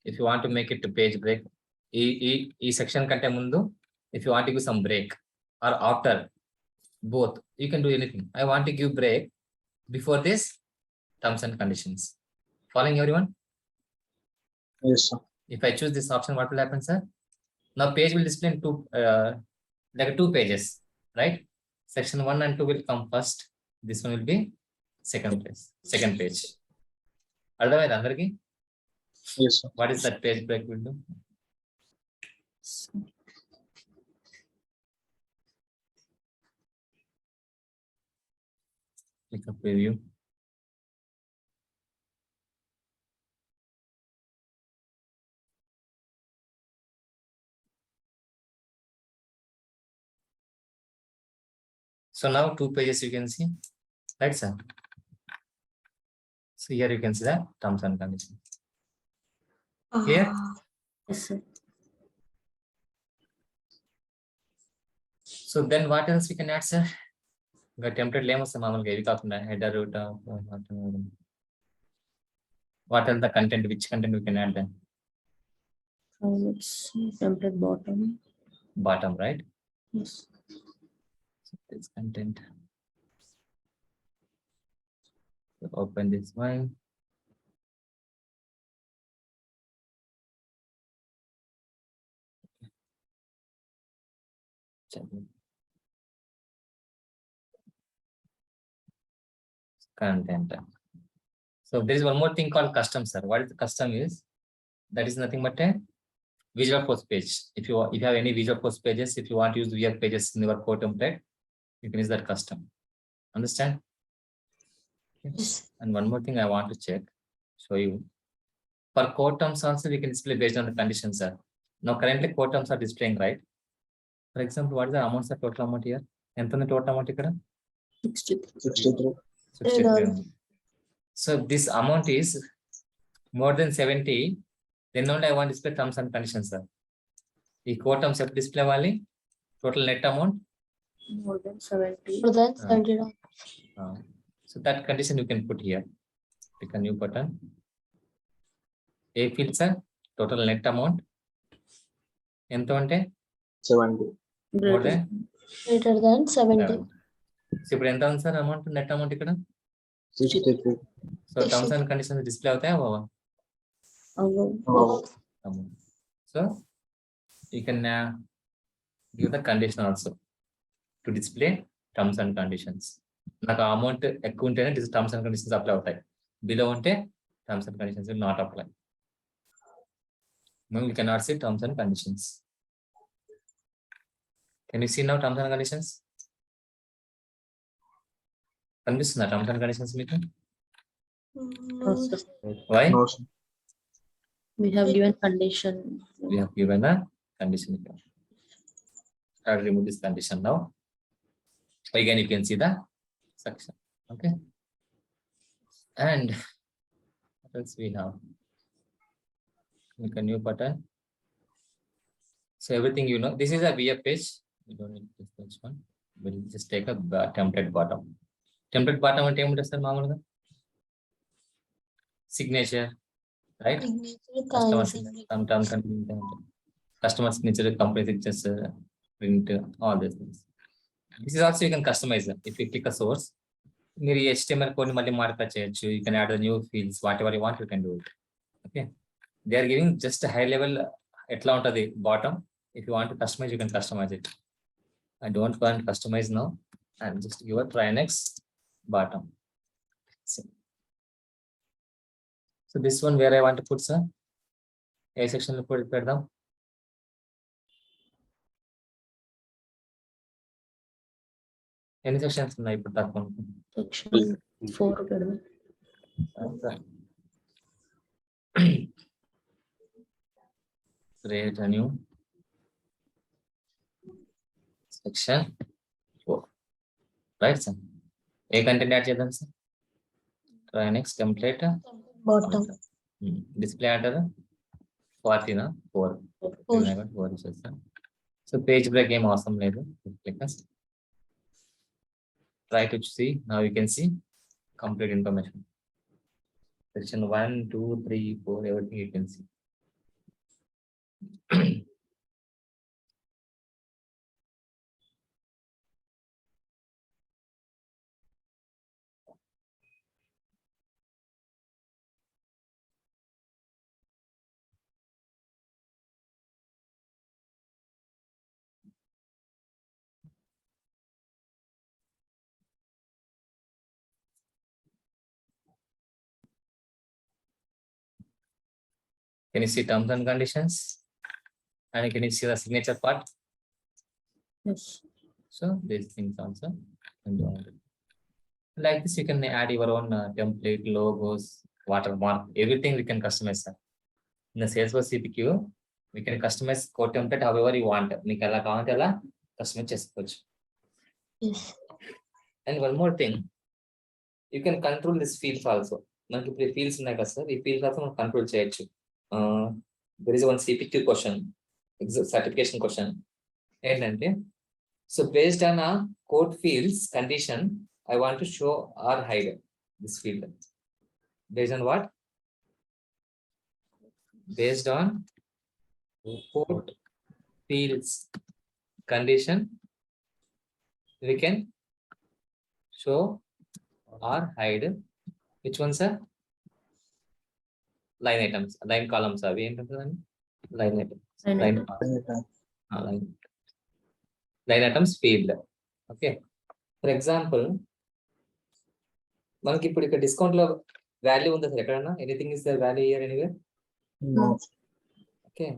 if you want to make it page break, ఈ section కంటే ముందు if you want to give some break are after, both you can do anything. I want to give break before this terms and conditions. Following everyone? Yes, sir. If I choose this option, what will happen, sir? Now page will display in like 2 pages, right? Section 1 and 2 will come first. This one will be second page. Otherwise, andarki? Yes, sir. What is that page break will do? Click a preview. So now 2 pages you can see, right, sir? So here you can see the terms and conditions. Clear? Yes, sir. So then what else we can add, sir? The template name was header, root, what are the content? Which content we can add then? Let's see, template bottom. Bottom, right? Yes. So this content. So open this one. Content. So there is one more thing called custom, sir. What is the custom is? That is nothing but a visual post page. If you have any visual post pages, if you want to use visual pages in your core template, you can use that custom. Understand? Yes. And one more thing I want to check, show you. For core terms also we can display based on the conditions, sir. Now currently core terms are displaying, right? For example, what is the amount, of total amount here? And the total amount here? 63. 63. So this amount is more than 70. Then only I want to display terms and conditions, sir. The core terms of display valley, total net amount. More than 70. More than 70. So that condition you can put here. Pick a new button. A field, sir, total net amount. ఎంత అంటే 70. more than Greater than 70. 11. So ఇప్పుడు ఎంత ఉంది సార్ amount net amount ఇక్కడ 63. So terms and conditions display అవుతాయా బాబా so you can give the condition also to display terms and conditions నాకు అమౌంట్ ఎక్కువ ఉంటేనే టర్మ్స్ అండ్ కండిషన్స్ అప్లై అవుతాయి బిలో ఉంటే terms and conditions will not apply we cannot see terms and conditions. Can you see now terms and conditions? కనిపిస్తుందా terms and conditions మీకు? No, sir. Why? No, sir. We have given condition. We have given a condition here. I'll remove this condition now. Again, you can see the section. Okay. And what else we have? Make a new button. So everything you know. This is a VF page. We don't need this one. We'll just take a template bottom. Template bottom and template sir maamuluga. Signature, right? Customer customer signature, company signature, print, all these things. This is also you can customize it. If you click a source, మీరు HTML code మళ్ళీ modify చేయొచ్చు. You can add the new fields, whatever you want, you can do it. Okay. They are giving just a high level etla untadi bottom. If you want to customize, you can customize it. I don't want to customize now. And just give a try next bottom. So this one where I want to put, sir, a section lo put pedam. Any sections unnai ippudu takku Section 4 pedam. Create a new section 4. Right, sir? A content add chedam, sir. Try next template. Bottom. Display under 40 na 4 is sir. So page break game awesome ledu. Click us. Try to see. Now you can see complete information. Section 1, 2, 3, 4, everything you can see. Can you see terms and conditions? And can you see the signature part? Yes. So these things also. Like this, you can add your own template, logos, watermark, everything we can customize. Sir. In the Salesforce CPQ, we can customize code template however you want. Nikala kavalante ala customize chesukochu. Yes. And one more thing, you can control this fields also. మనకి ఇప్పుడు fields ఉన్నాయి కదా sir, ఈ fields also మనం control చేయొచ్చు. There is one CPQ question, certification question. ఏంటంటే, so based on a code fields condition, I want to show or hide this field. Based on what? Based on code fields condition, we can show or hide which ones are line items, line columns are line items, line items field. Okay, for example, మనకి ఇప్పుడు ఇక్కడ discount లో value ఉందా sir ఎక్కడన్నా? Anything is the value here anywhere? No. Okay,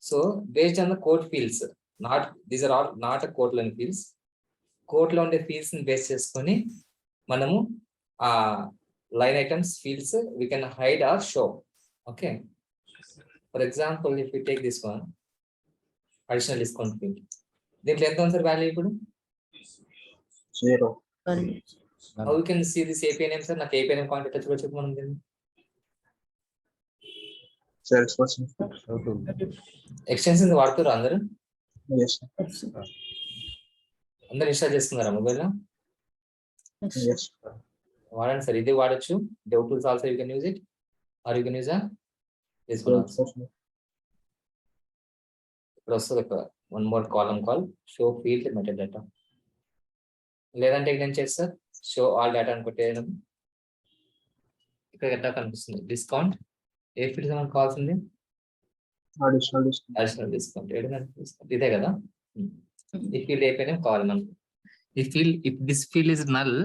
so based on the code fields, not these are all not a code line fields. Code లో ఉండే fields ని base చేసుకొని మనము ఆ line items fields we can hide or show. Okay, for example, if we take this one, additional discount field, దీంట్లో ఎంత ఉంది sir value ఇప్పుడు? 0. How we can see this API name, sir? నాకు API name contact వచ్చి చెప్పు మనం దీన్ని. Salesforce. Extensions వాడుతారు అందరూ? Yes. అందరూ ఇన్స్టాల్ చేసుకున్నారా మొబైల్ లో? Yes. వాడండి సార్, ఇది వాడచ్చు. Dev tools also you can use it or you can use this one also. ఇప్పుడు వస్తుంది ఒక one more column call show field method data. లేదంటే ఇక్కడ ఏం చేస్తారు, షో ఆల్ డేటా అని కొట్టేయడం. ఇక్కడ డేటా కనిపిస్తుంది. డిస్కౌంట్ ఏ ఫీల్డ్ మనకు కావాల్సింది? Additional discount. ఇదే కదా, ఈ ఫీల్డ్ అయిపోయినా కావాలి మనకు. ఈ field, if this field is null,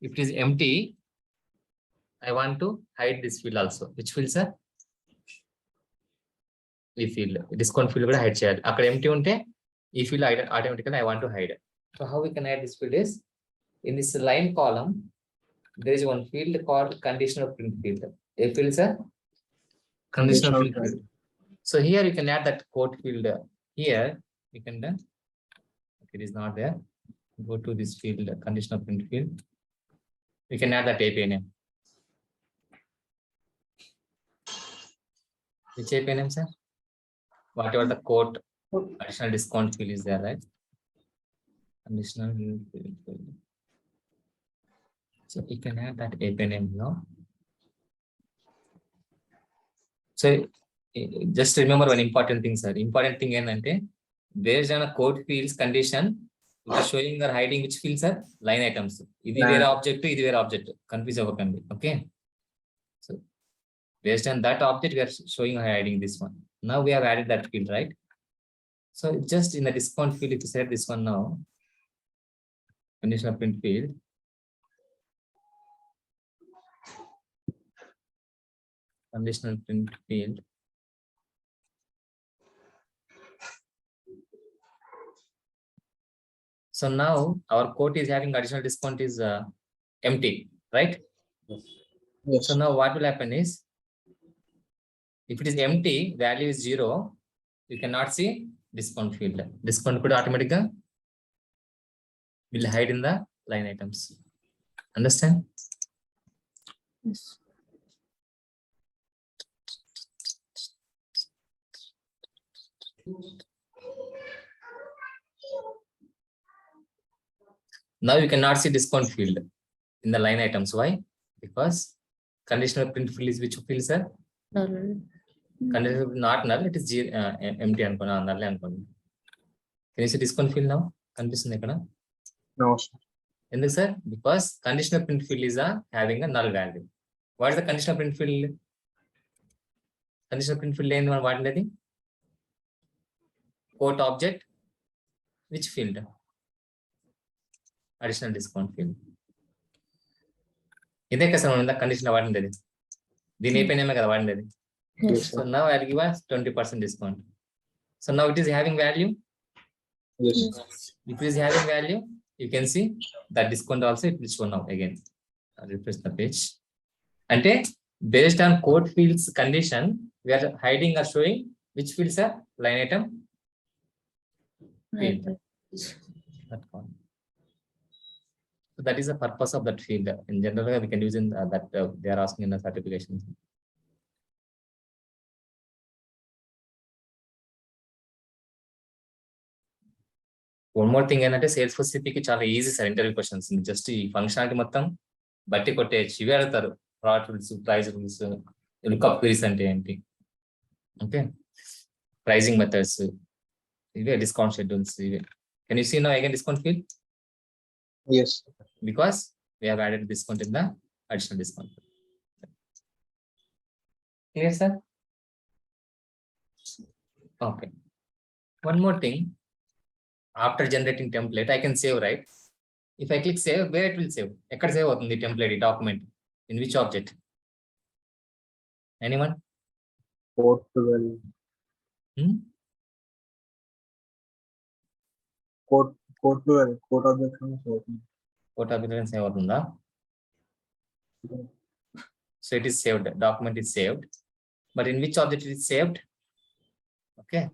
if it is empty, I want to hide this field also. Which field, sir? ఈ field, discount field కూడా hide చేయాలి. అక్కడ empty ఉంటే ఈ field automatically I want to hide. So how we can hide this field is, in this line column there is one field called conditional print field. A field, sir? Conditional print field. So here you can add that code field. Here you can done. Okay, it is not there. Go to this field, conditional print field. We can add that API name. Which API name, sir? Whatever the code additional discount field is there, right? Additional field. So you can add that API name now. So just remember one important thing, sir. Important thing ఏంటంటే, based on a code fields condition, we are showing or hiding which fields are line items. ఇది వేరే object, ఇది వేరే object, confuse అవ్వకండి. Okay, so based on that object we are showing or hiding this one. Now we have added that field, right? So just in the discount field, if you select this one now, conditional print field, conditional print field. So now our quote is having additional discount is empty, right? Yes. So now what will happen is, if it is empty, value is 0, you cannot see discount field. Discount could automatically will hide in the line items. Understand? Yes. Now you cannot see discount field in the line items. Why? Because conditional print field is which field, sir? Null. Conditional not null, it is empty అనుకోండి, null అనుకోండి. Can you see discount field now? కనిపిస్తుంది ఇక్కడ? No, sir. ఎందుకు sir? Because conditional print field is having a null value. What is the conditional print field? Conditional print field ఏంది మనం వాడినది? Quote object, which field? Additional discount field. ఇదే కదా sir మనం condition వాడినది. దీని అయిపోయినా కదా వాడినది. Yes. So now I'll give us 20% discount. So now it is having value. Yes. If it is having value, you can see that discount also it will show now again. I'll refresh the page. అంటే based on code fields condition, we are hiding or showing which fields are line item field. Right. That one. So that is the purpose of that field. In general, we can use in that they are asking in the certifications. One more thing ఏంటంటే Salesforce CPQ చాలా easy sir interview questions just ఈ functionality మొత్తం బట్టి కొట్టేయచ్చు ఇవే అడుగుతారు product rules price rules lookup queries అంటే ఏంటి ఓకే ప్రైజింగ్ మెథడ్స్ ఇవే డిస్కౌంట్ షెడ్యూల్స్ ఇవే can you see now again discount field Yes. because we have added discount in the additional discount. Clear, sir? Okay. One more thing. After generating template, I can save, right? If I click save, where it will save? Ekkada save avutundi template document? In which object? Anyone? Code 12. Code 12. Code object is open. Code object save avutunda? So it is saved. Document is saved. But in which object it is saved? Okay.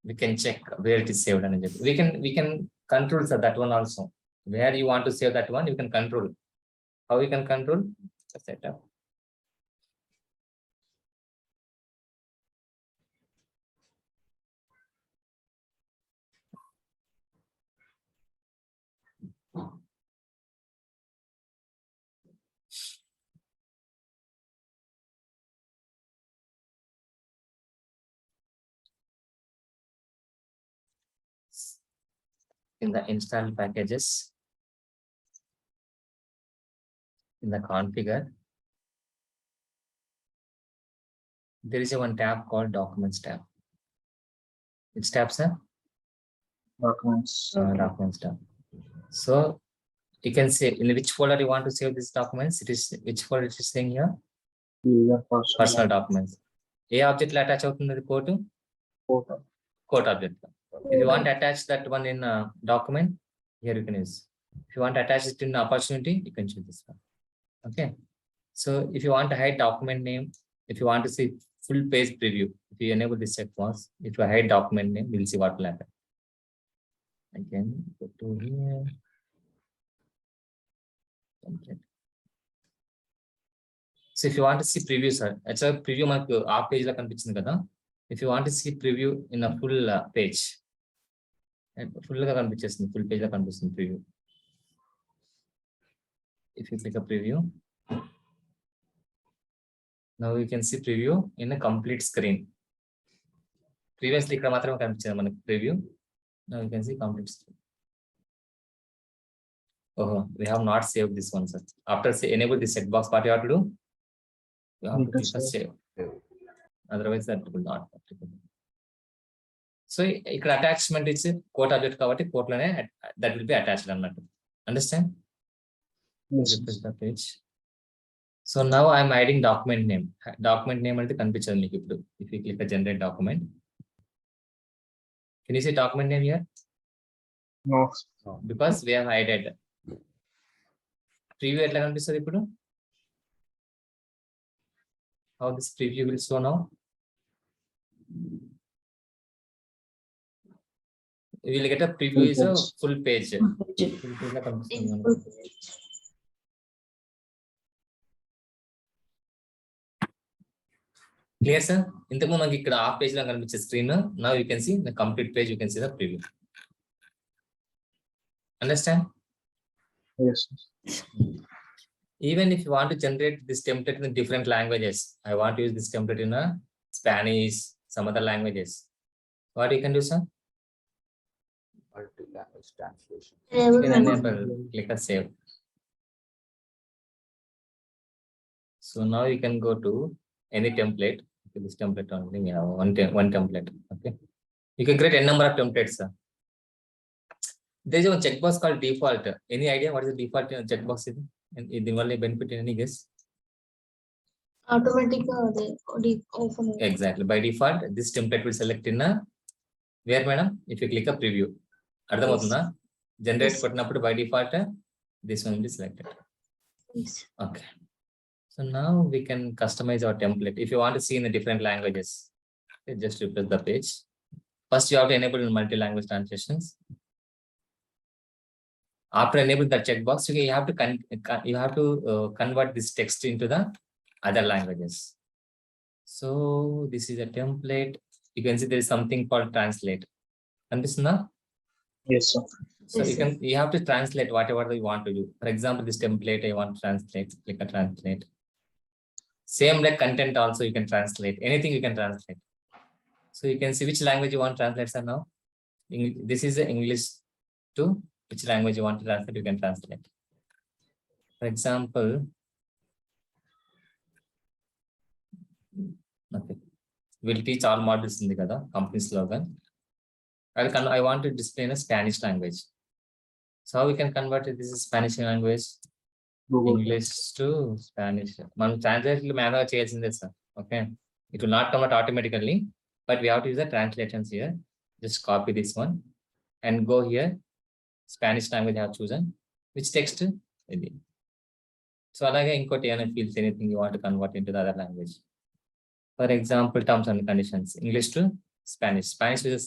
We can check where it is saved. And we can control that one also. Where you want to save that one, you can control. How you can control? Setup. In the install packages, in the configure, there is a one tab called documents tab. Which tab, sir? Documents. Documents tab. So you can say in which folder you want to save these documents. It is which folder it is saying here? User Personal documents. A object will attach out in the code. Code object. If you want to attach that one in a document, here you can use. If you want to attach it in opportunity, you can choose this one. Okay. So if you want to hide document name, if you want to see full page preview, if you enable this checkbox, if you hide document name, we'll see what will happen. Again, go to here. Okay. So if you want to see preview, sir, it's a preview mark half page la kanipistundi kada. If you want to see preview in a full page, full ga kanipistundi, full page la kanipistundi preview. If you click a preview, now you can see preview in a complete screen. Previously ikkada maatrame kanipichindi manaku preview. Now you can see complete screen. Oh, we have not saved this one, sir. After enable this checkbox, what you have to do? You have to click save. Otherwise that will not applicable. So ఇక్కడ attachment is quote object కాబట్టి quote లోనే that will be attached అన్నట్టు. Understand? Yes. Refresh the page. So now I am adding document name. Document name అంటే కనిపించదు మీకు ఇప్పుడు. If you click a generate document. Can you see document name here? No. Because we have added. Preview ఎట్లా కనిపిస్తుంది ఇప్పుడు? How this preview will show now? We will get a preview is a full page. Full page la కనిపిస్తుంది మనకు. Clear, sir? ఇంతకుముందు మనకి ఇక్కడ half page లా కనిపించే screen. Now you can see the complete page. You can see the preview. Understand? Yes. Even if you want to generate this template in different languages, I want to use this template in a Spanish, some other languages. What you can do, sir? Multi-language translation. You can enable, click a save. So now you can go to any template. Okay, this template only we have one template. Okay, you can create a number of templates, sir. There is a checkbox called default. Any idea what is the default checkbox? And the only benefit in any guess? Automatic open. Exactly. By default, this template will select in a where, madam? If you click a preview, అర్థమవుతుందా? Generate కొట్టినప్పుడు by default this one will be selected. Yes. Okay. So now we can customize our template. If you want to see in the different languages, okay, just refresh the page. First, you have to enable multi-language translations. After enabling the checkbox, you have to convert this text into the other languages. So this is a template. You can see there is something called translate. Understand? Yes, sir. So Yes, you have to translate whatever you want to do. For example, this template I want to translate, click a translate. Same like content also you can translate. Anything you can translate. So you can see which language you want to translate, sir, now. This is the English to which language you want to translate, you can translate. For example, okay. We'll teach all modules in the company slogan. I want to display in a Spanish language. So how we can convert it? This is Spanish language, Google. English to Spanish. Man translate manual చేయాల్సిందే, sir. Okay. It will not convert automatically, but we have to use the translations here. Just copy this one and go here. Spanish language I have chosen. Which text? So alage inkoti ana fields, anything you want to convert into the other language. For example, terms and conditions. English to Spanish. Spanish is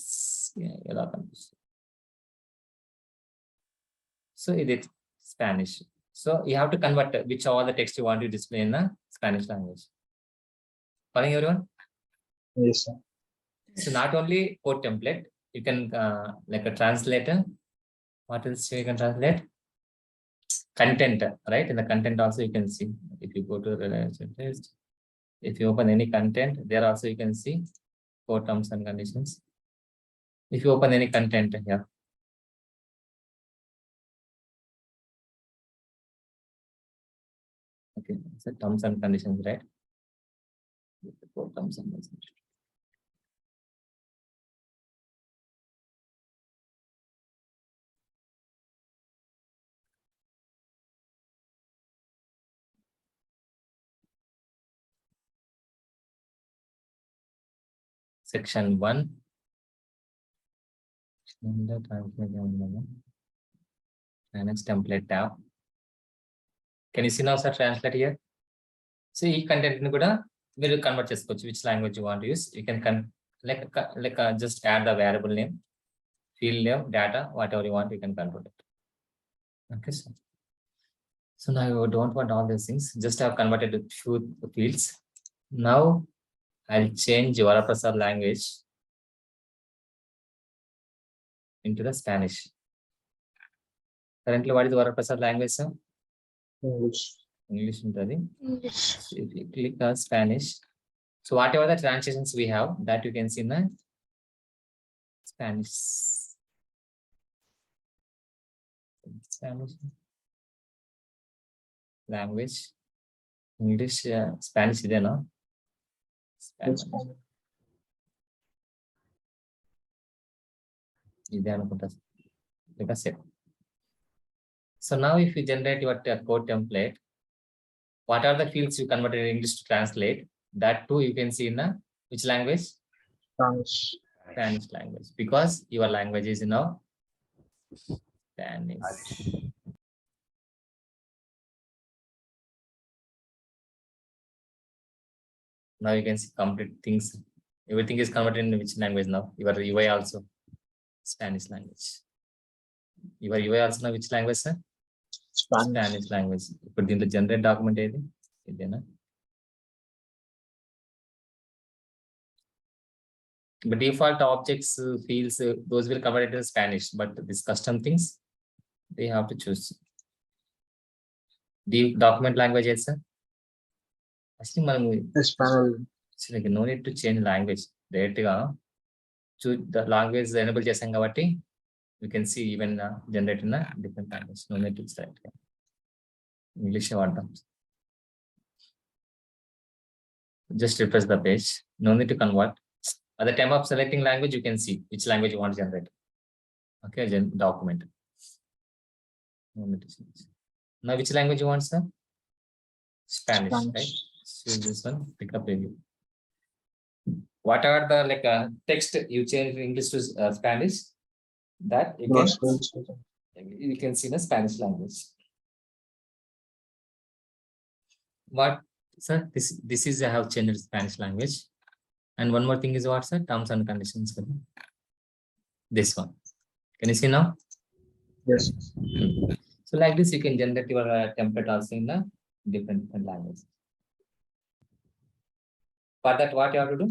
so it is Spanish. So you have to convert which all the text you want to display in the Spanish language. Following everyone? Yes, sir. So not only code template, you can like a translator. What else you can translate? Content, right? In the content also you can see. If you go to the test, if you open any content, there also you can see code terms and conditions. If you open any content here, okay, so terms and conditions, right? Code terms and conditions. Section 1. Next template tab. Can you see now, sir, translate here? So ఈ content ని కూడా మీరు convert చేసుకోవచ్చు. Which language you want to use? You can just add the variable name, field name, data, whatever you want, you can convert it. Okay, sir. So now you don't want all these things. Just have converted a few fields. Now I'll change Varaprasad language into the Spanish. Currently, what is Varaprasad language, sir? English. English ఉంటుంది. English. So if you click on Spanish, so whatever the translations we have, that you can see in the Spanish. Spanish language, English, Spanish idena? Yes, Spanish. Ide anukunta. Like I said. So now if you generate your code template, what are the fields you converted in English to translate? That too you can see in the which language? Spanish. Spanish language. Because your language is now Spanish. Now you can see complete things. Everything is converted in which language now? Your UI also Spanish language. Your UI also now which language, sir? Spanish language. Put in the generate document edi. Idena. But default objects, fields, those will convert it in Spanish. But this custom things, they have to choose. The document language is, sir? Actually, Spanish. no need to change language. Direct choose the language enable chesam kabatti you can see even generate in a different language. No need to select English vaadam. Just refresh the page. No need to convert. At the time of selecting language, you can see which language you want to generate. Okay, document. No need to change. Now which language you want, sir? Spanish, right? Choose this one. Pick up review. Whatever the text you change in English to Spanish, that you can see the Spanish language. What, sir? This is I have changed Spanish language. And one more thing is what, sir? Terms and conditions. This one. Can you see now? Yes. So like this, you can generate your template also in the different languages. For that, what you have to do?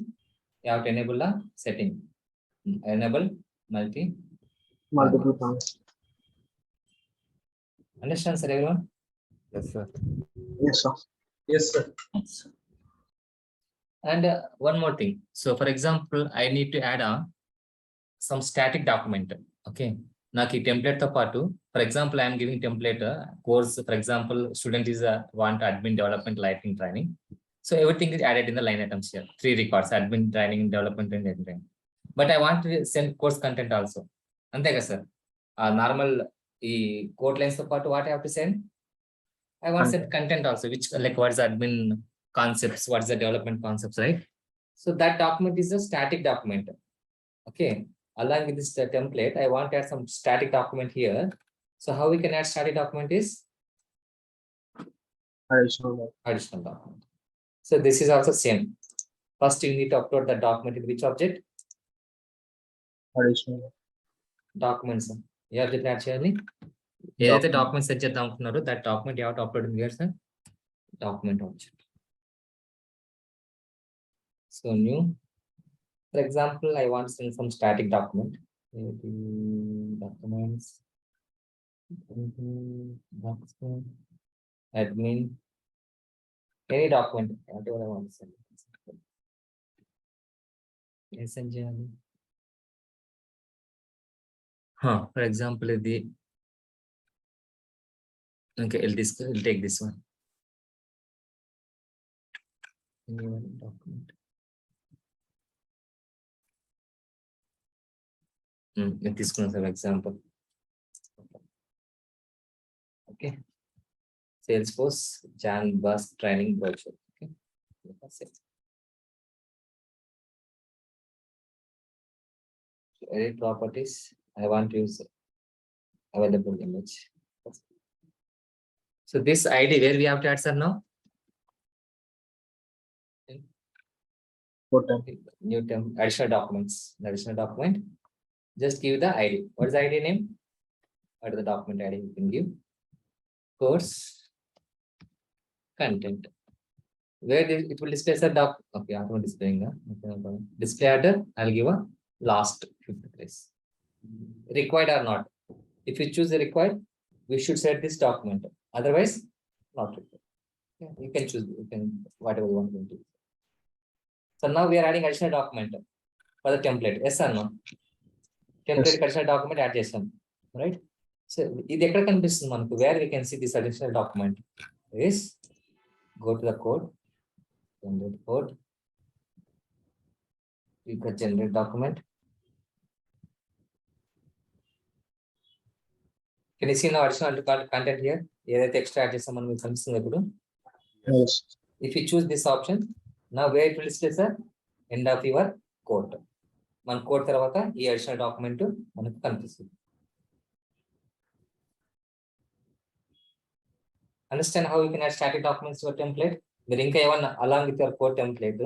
You have to enable the setting. Enable multiple points. Understand, sir, everyone? Yes, sir. Yes, sir. Yes, sir. Yes. And one more thing. So for example, I need to add some static document. Okay. నాకు ఈ template తో పాటు, for example, I am giving template course, for example, student is want admin development lighting training. So everything is added in the line items here. 3 records, admin training, development and training. But I want to send course content also. అంతే కదా sir? Normal ఈ code lines తో పాటు what I have to send? I want to send content also, which like what is admin concepts, what is the development concepts, right? So that document is a static document. Okay. Along with this template, I want to add some static document here. So how we can add static document is additional document. So this is also same. First, you need to upload the document in which object? Additional. Documents. You have to add చేయాలి. ఏదైతే document set చేద్దాం అనుకున్నారో that document you have to upload in here, sir. Document object. So new. For example, I want to send some static document. Documents. Admin. Any document, whatever I want to send. Essentially. For example, okay, I'll take this one. New document. This one, for example. Okay. Salesforce Jan bus training brochure. Okay. That's it. Edit properties. I want to use available image. So this ID where we have to add, sir, now? New term, additional documents. The additional document. Just give the ID. What is the ID name? What is the document ID you can give? Course content. Where it will display the doc. Okay, I'm not displaying that. Display order, I'll give a last 5th place. Required or not. If you choose the required, we should set this document. Otherwise, not required. Yeah, you can choose, you can whatever you want to do. So now we are adding additional document for the template. Yes or no? Template additional document add chesam, right? So ఇది ఎక్కడ కనిపిస్తుంది మనకు? Where we can see this additional document is go to the code, generate code, you can generate document. Can you see now additional content here? ఏదైతే extra add చేసామో మనకు కనిపిస్తుంది ఇప్పుడు. Yes. If you choose this option, now where it will display, sir? End of your code. మన code తర్వాత ఈ additional document మనకు కనిపిస్తుంది. Understand how you can add static documents to a template? మీరు ఇంకా ఏమన్నా along with your code template,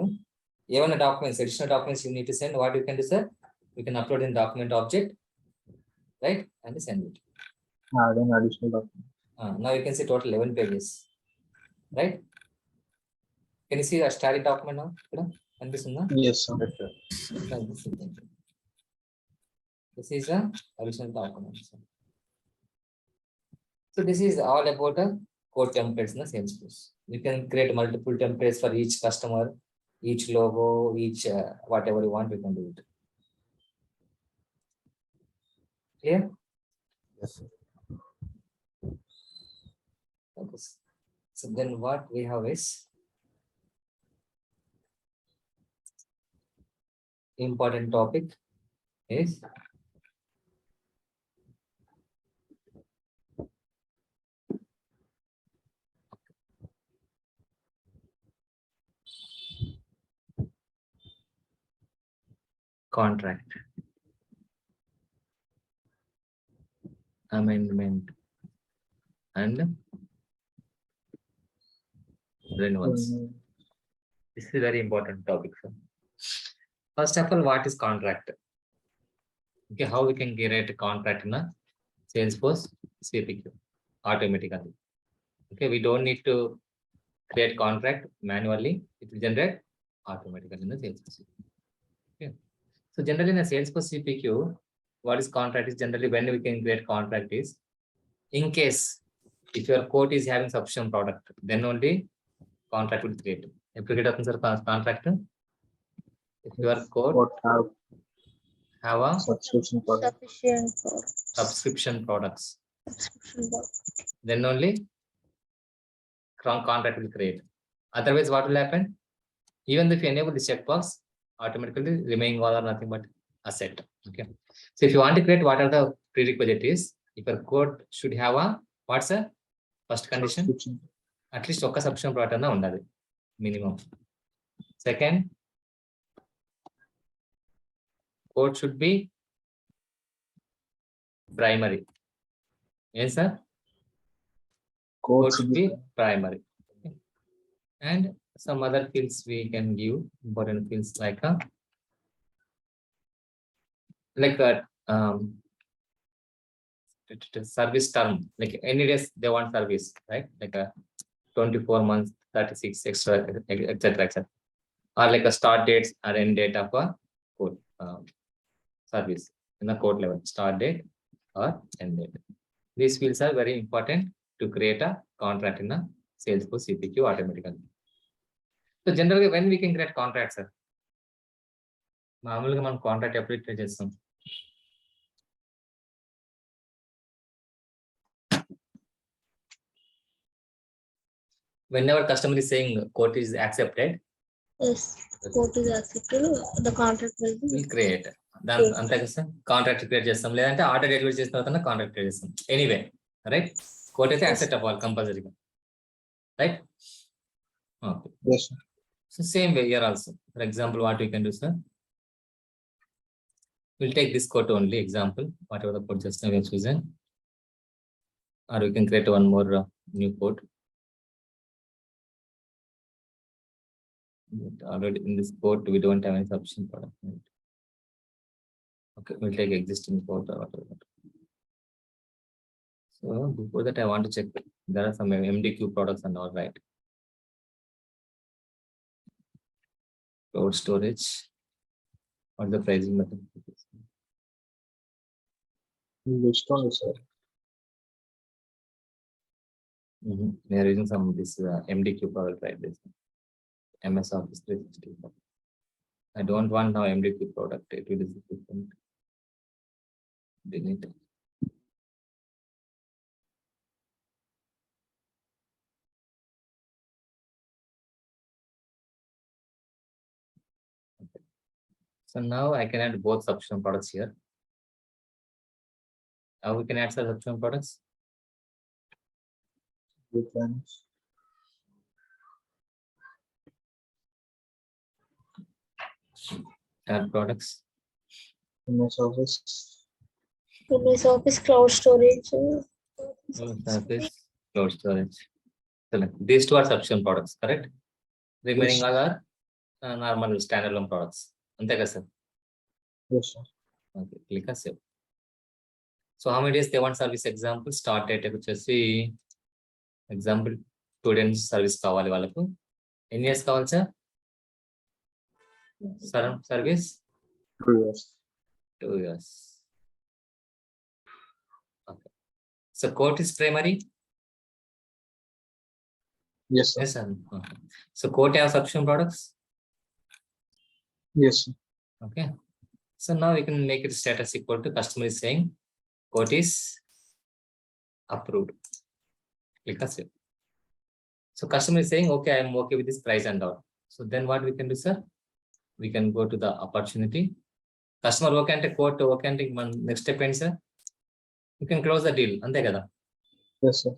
ఏమన్నా documents, additional documents you need to send, what you can do, sir? You can upload in document object, right? And send it. Adding additional document. Now you can see total 11 pages, right? Can you see a static document now? కనిపిస్తుందా? Yes, sir. This is a additional document. So this is all about a code templates in the Salesforce. You can create multiple templates for each customer, each logo, each whatever you want, you can do it. Clear? Yes, sir. Okay. So then what we have is important topic is contract, amendment, and renewals. This is a very important topic, sir. First of all, what is contract? Okay, how we can create a contract in a Salesforce CPQ? automatically. Okay, we don't need to create contract manually. It will generate automatically in the Salesforce. Okay. So generally in the Salesforce CPQ, what is contract is generally when we can create contract is in case if your quote is having sufficient product, then only contract will create. If you get a contract, if your quote What have a subscription product? Sufficient for subscription products, subscription box. then only contract will create. Otherwise, what will happen? Even if you enable this checkbox, automatically remaining all or nothing but asset. Okay. So if you want to create, what are the prerequisite is? If your code should have a what's the first condition? Subscription. At least ఒక subscription product అన్న ఉండాలి minimum. Second, code should be primary. Yes, sir. Code should be primary. Okay. And some other fields we can give important fields like a service term, like any days they want service, right? Like a 24 months, 36 extra, etc. etc. Or like a start dates or end date of a code service in the code level, start date or end date. These fields are very important to create a contract in a Salesforce CPQ automatically. So generally when we can create contracts, sir? మామూలుగా మనం contract ఎప్పుడు create చేస్తాం? Whenever customer is saying quote is accepted, Yes, quote is accepted. The contract will be will create. దాని అంతే కదా sir, contract create చేస్తాం, లేదంటే order delivery చేసిన తర్వాత కాంట్రాక్ట్ క్రియేట్ చేస్తాం. ఎనీవే రైట్, కోట్ అయితే యాక్సెప్ట్ అవ్వాలి కంపల్సరీగా, right? Okay. Yes, sir. So same way here also. For example what you can do sir, we'll take this quote only example, whatever the code just now we have chosen, or we can create one more new code. But already in this code we don't have any sufficient product. Right? Okay, we'll take existing code or whatever. So before that I want to check there are some MDQ products and all, right? Cloud storage. What's the pricing method? Which one, sir? We are using some of this MDQ product, right? This MS Office 365. I don't want now MDQ product. It will be different. Delete. Okay. So now I can add both subscription products here. How we can add subscription products? We can. Add products. MS Office. MS Office cloud storage. Service, cloud storage. So like, these two are subscription products, correct? Remaining Yes. all are normal standalone products. Ante kada sir? Yes, sir. Okay, click on save. So how many days they want service example? Start date వచ్చేసి example students service కావాలి వాళ్ళకు. ఎన్ని years కావాలి sir? Service 2 years. 2 years. Okay. So quote is primary. Yes, sir. Yes, sir. Okay. So quote have subscription products. Yes, sir. Okay. So now we can make it status equal to customer is saying quote is approved. Click on save. So customer is saying, okay, I am okay with this price and all. So then what we can do, sir? We can go to the opportunity. Customer okay ante quote okay ante next step ఏంటి sir? You can close the deal. అంతే కదా? Yes, sir.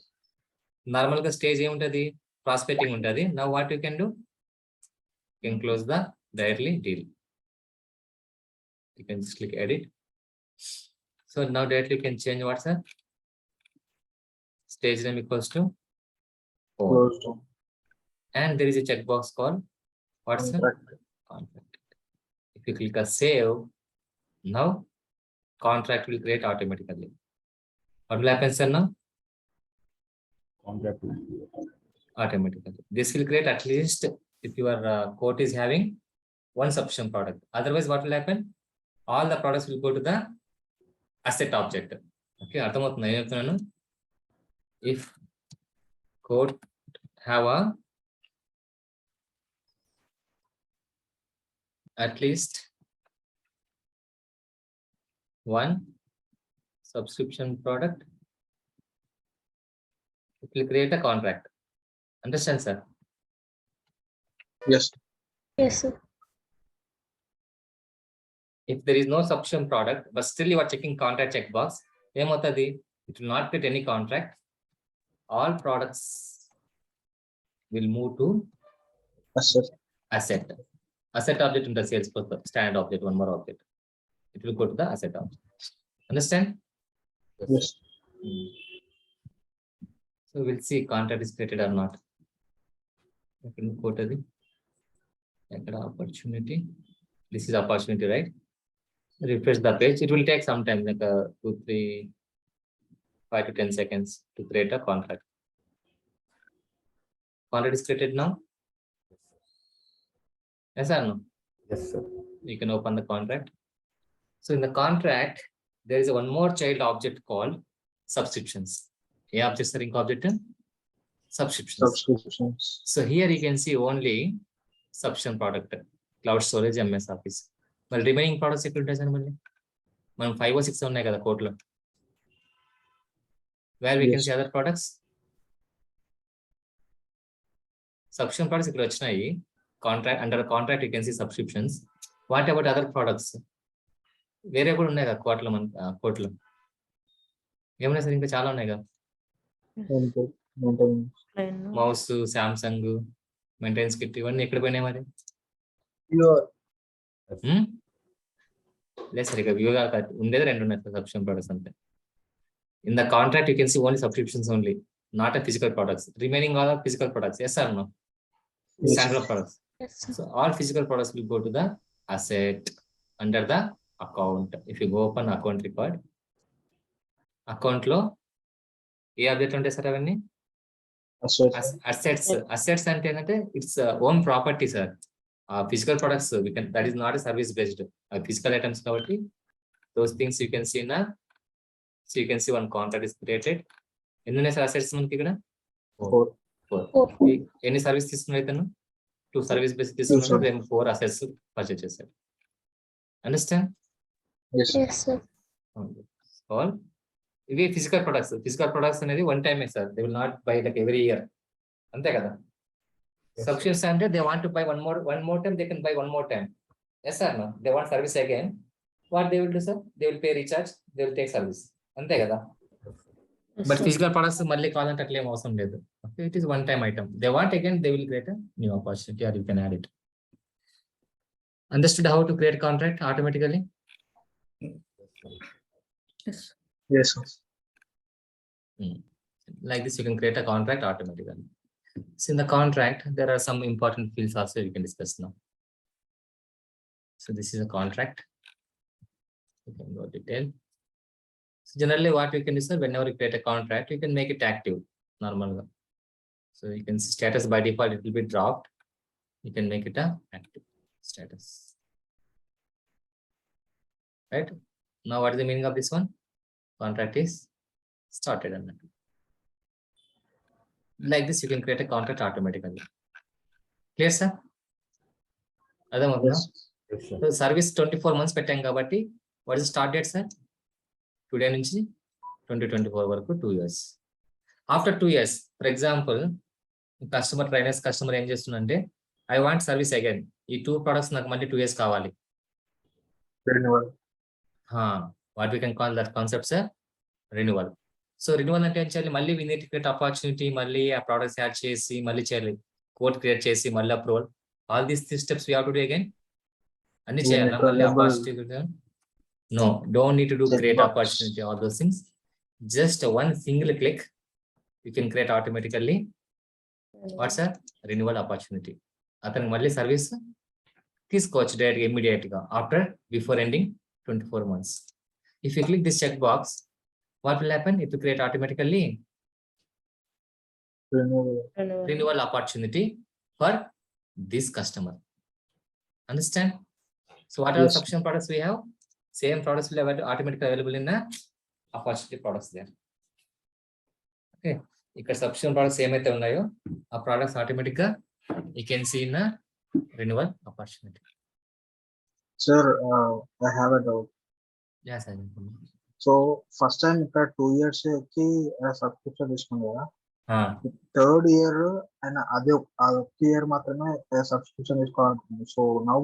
Normal గా stage ఏముంటది? Prospecting ఉంటది. Now what you can do? You can close the directly deal. You can just click edit. So now directly you can change what, sir? Stage name equals to 4. Closed. And there is a checkbox called what's the Contract. contract. If you click a save, now contract will create automatically. What will happen, sir? Now Contract will be automatically. This will create at least if your quote is having one subscription product. Otherwise, what will happen? All the products will go to the asset object. Okay, అర్థమవుతుందా ఏం చెప్తున్నాను? If quote have at least one subscription product, it will create a contract. Understand, sir? Yes. Yes, sir. If there is no subscription product, but still you are checking contract checkbox, ఏమవుతుంది? It will not get any contract. All products will move to Asset. asset. Asset object in the Salesforce standard object, one more object. It will go to the asset object. Understand? Yes. So we'll see contract is created or not. I can quote it. Opportunity. This is opportunity, right? Refresh the page. It will take some time, like 2, 3, 5 to 10 seconds to create a contract. Contract is created now. Yes or no? Yes, sir. You can open the contract. So in the contract, there is one more child object called subscriptions. A object is object subscriptions. Subscriptions. So here you can see only subscription product, cloud storage, MS Office. But remaining products ఎక్కడ ఉంటాయి sir మళ్ళీ మనం 5 or 6 ఉన్నాయి కదా కోట్లో. Where we can Yes. see other products. Subscription products ఇక్కడ వచ్చినాయి. Contract, under the contract you can see subscriptions. What about other products? వేరే కూడా ఉన్నాయి కదా కోట్లో మన కోట్లో. ఏమన్నా సార్ ఇంకా చాలా ఉన్నాయి కదా. Maintenance. Mouse, Samsung, maintenance kit ఇవన్నీ ఎక్కడ పోయినాయి మరి? లేదు సార్ ఇక వ్యూగా ఉండేది 2 ఉన్నాయి సబ్స్క్రిప్షన్ ప్రొడక్ట్స్ అంతే. In the contract you can see only subscriptions only, not a physical products. Remaining all are physical products. Yes or no? Standard products. Yes, sir. So all physical products will go to the asset under the account. If you go open account record, account లో ఏ update ఉంటాయి sir అవన్నీ? Assets. Assets అంటే ఏంటంటే its own property sir. Physical products we can, that is not a service based, physical items కాబట్టి those things you can see na. So you can see one contract is created. ఎన్ని ఉన్నాయి sir assets మనకి ఇక్కడ? 4. 4. ఎన్ని service తీసుకున్నారు అయితే 2 service base తీసుకున్నారు, మేము 4 అసెట్స్ పర్చేస్ చేశారు. Understand? Yes. Yes, sir. All ఇవి ఫిజికల్ ప్రొడక్ట్స్. ఫిజికల్ ప్రొడక్ట్స్ అనేది వన్ టైమే sir, they will not by like every year. అంతే కదా. సబ్స్క్రిప్షన్స్ అంటే they want to buy one more time, they can buy one more time. Yes or no? They want service again. What they will do, sir? They will pay recharge, they will take service. అంతే కదా. But physical products మళ్ళీ కావాలంటే అట్లా ఏం అవసరం లేదు. It is one time item. They want again, they will create new opportunity or you can add it. Understood how to create contract automatically? Yes. Yes. Like this you can create a contract automatically. So in the contract there are some important fields also you can discuss now. So this is a contract. You can go detail. So generally what you can do, sir, whenever you create a contract you can make it active normal. So you can see status by default it will be dropped. You can make it a active status. Right? Now what is the meaning of this one? Contract is started. Like this you can create a contract automatically. Clear, sir? Yes. Yes, sir. So service 24 months పెట్టాం కాబట్టి what is the start date, sir? Today నుంచి 2024 వరకు 2 years. After 2 years, for example, customer ఏం చేస్తుందంటే I want service again, ఈ 2 products నాకు మళ్ళీ 2 years కావాలి. Renewal. What we can call that concept, sir? Renewal. So renewal అంటే ఏం చేయాలి? మళ్ళీ we need to create opportunity, మళ్ళీ ఆ ప్రొడక్ట్స్ యాడ్ చేసి మళ్ళీ చేయాలి, కోడ్ క్రియేట్ చేసి మళ్ళీ approval, all these 3 steps we have to do again. అన్ని చేయాలి మళ్ళీ opportunity. No, don't need to do create opportunity, all those things. Just one single click you can create automatically what's a renewal opportunity. అతనికి మళ్ళీ service తీసుకోవచ్చు direct immediate గా before ending 24 months. If you click this checkbox, what will happen? It will create automatically renewal opportunity for this customer. Understand? So what are the Yes. subscription products we have? Same products will have automatically available in the opportunity products there. Okay. ఇక్కడ subscription products ఏమైతే ఉన్నాయో ఆ products automatic గా you can see in a renewal opportunity. Sir, I have a doubt. Yes, I So first time ఇక్కడ 2 years కి subscription తీసుకున్నాం కదా, know. Third year and అదే ఇయర్ మాత్రమే సబ్స్క్రిప్షన్ తీసుకోవాలనుకుంటుంది. So now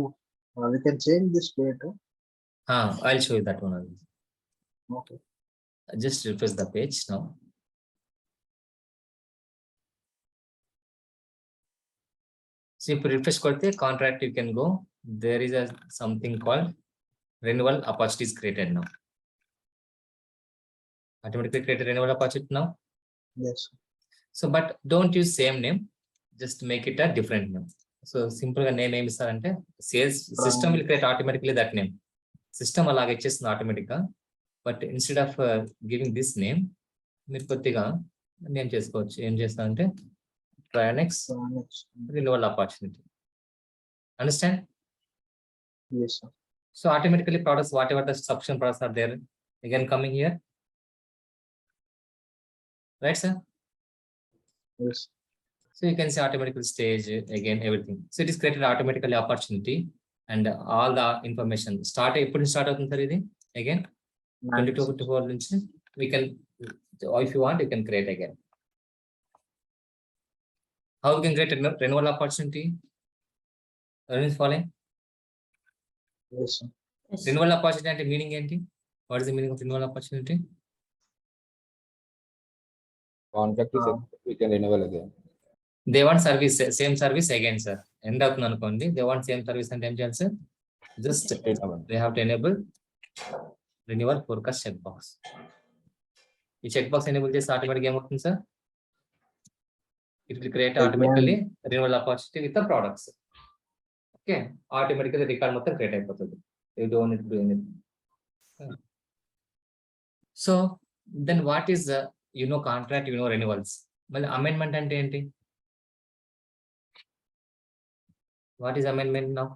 we can change this date. I'll show you that one. Okay. Just refresh the page now. So if you refresh contract, you can go. There is a something called renewal opportunities created now. Automatically created renewal opportunity now. Yes. So, but don't use same name. Just make it a different name. So simple name is sales system will create automatically that name. System alage chestunadi automatic ga. But instead of giving this name, మీరు కొద్దిగా name చేసుకోవచ్చు. ఏం చేస్తానంటే Trianex renewal opportunity. Understand? Yes, sir. So automatically products, whatever the subscription products are there, again coming here. Right, sir? Yes. So you can see automatically stage again everything. So it is created automatically opportunity and all the information. Eppudi start avutundi sir idi again 22-24 nunchi we can, if you want you can create again. How we can create renewal opportunity? Everyone is following? Yes, sir. Yes. Renewal opportunity ante meaning enti? What is the meaning of renewal opportunity? Contract is we can renewal again. They want service, same service again, sir. End అవుతుంది అనుకోండి. They want same service అంటే ఏం చేయాలి sir? Just they have to enable renewal forecast checkbox. ఈ checkbox enable చేస్తే automatic ఏమవుతుంది sir? It will create automatically renewal opportunity with the products. Okay, automatically record మొత్తం create అయిపోతుంది. You don't need to do anything. So then what is contract, renewals. మళ్ళీ amendment అంటే ఏంటి? What is amendment now?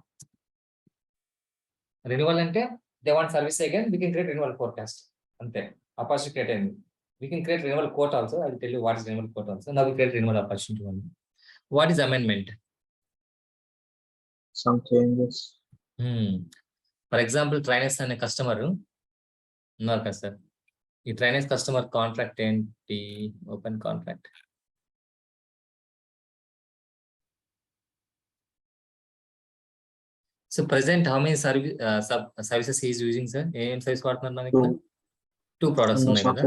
Renewal ante they want service again, we can create renewal forecast. Ante opportunity create. We can create renewal quote also. I will tell you what is renewal quote also. Now we create renewal opportunity one. What is amendment? Some changes. For example, Trianex and a customer. No, sir. ఈ Trianex customer contract ఏంటి? Open contract. So present how many services he is using, sir? ఏం service వాడుతున్నారు మనకి? Two products ఉన్నాయి కదా.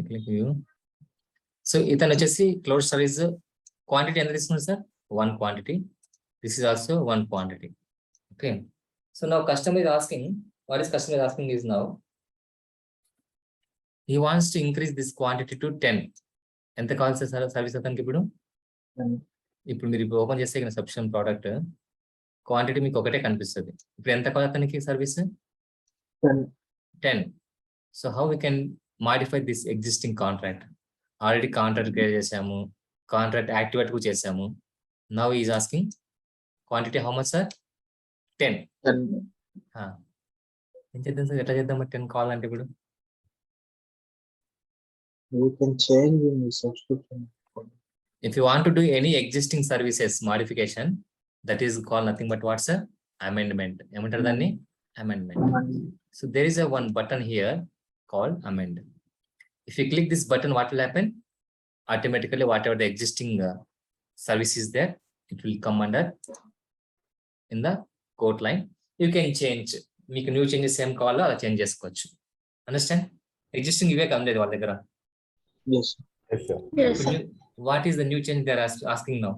Click view. So ఇతను వచ్చేసి cloud service quantity ఎంత తీసుకున్నారు sir? 1 quantity. This is also 1 quantity. Okay. So now customer is asking, what is customer is asking is now he wants to increase this quantity to 10. ఎంత కావాలి sir service అతనికి ఇప్పుడు? ఇప్పుడు మీరు open చేస్తే subscription product quantity మీకు ఒకటే కనిపిస్తుంది. ఇప్పుడు ఎంత కావాలి అతనికి service? 10. So how we can modify this existing contract? Already contract create చేసాము, కాంట్రాక్ట్ యాక్టివేట్ కూడా చేసాము. Now he is asking quantity how much sir? 10. ఏం చేద్దాం సార్? ఎట్లా చేద్దాం? 10 కావాలంటే ఇప్పుడు We can change in the subscription. if you want to do any existing services modification, that is called nothing but what's a amendment. ఏమంటారు దాన్ని? Amendment. So there is a one button here called amend. If you click this button, what will happen? Automatically whatever the existing service is there, it will come under in the code line. You can change. మీకు new changes ఏం కావాలో అలా change చేసుకోవచ్చు. Understand? Existing ఇవే కమలేదు వాళ్ళ దగ్గర. Yes. Yes, sir. Yes, sir. What is the new change they are asking now?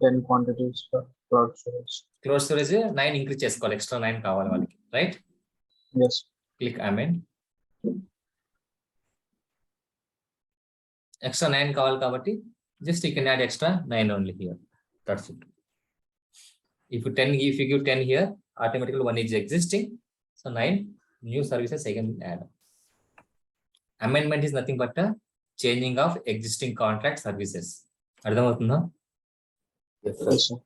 10 quantities for cloud storage. Cloud storage 9 increase చేసుకోవాలి, extra 9 కావాలి వాళ్ళకి, right? Yes. Click amend. Extra 9 కావాలి కాబట్టి just you can add extra 9 only here. That's it. If you give 10 here, automatically 1 is existing. So 9 new services I can add. Amendment is nothing but a changing of existing contract services. అర్థమవుతుందా? Yes, sir. Yes, sir.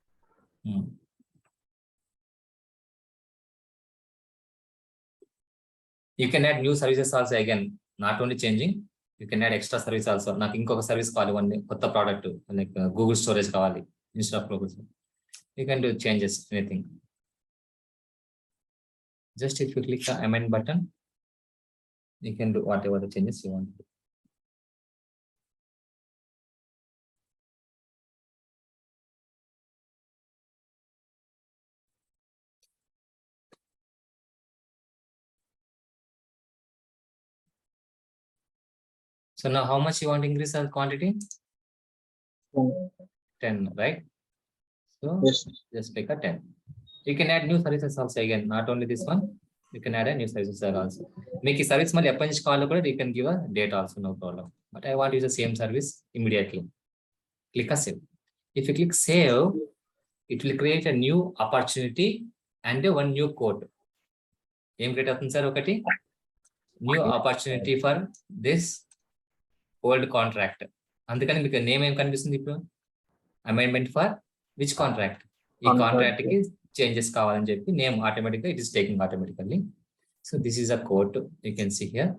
You can add new services also again, not only changing, you can add extra service also. నాకు ఇంకొక service కావాలి, one కొత్త product like Google storage కావాలి instead of Google. You can do changes, anything. Just if you click the amend button, you can do whatever the changes you want to do. So now how much you want to increase the quantity? 10, right? So Yes, sir. just pick a 10. You can add new services also again, not only this one, you can add a new services also. Make a service mali appanch call kuda you can give a date also, no problem. But I want to use the same service immediately. Click a save. If you click save, it will create a new opportunity and one new code. Em create avutundi sir okati new opportunity for this old contract. అందుకని మీకు name ఏం కనిపిస్తుంది ఇప్పుడు? Amendment for which contract? ఈ contract కి changes కావాలని చెప్పి name ఆటోమేటిక్గా it is taking automatically. So this is a quote you can see here.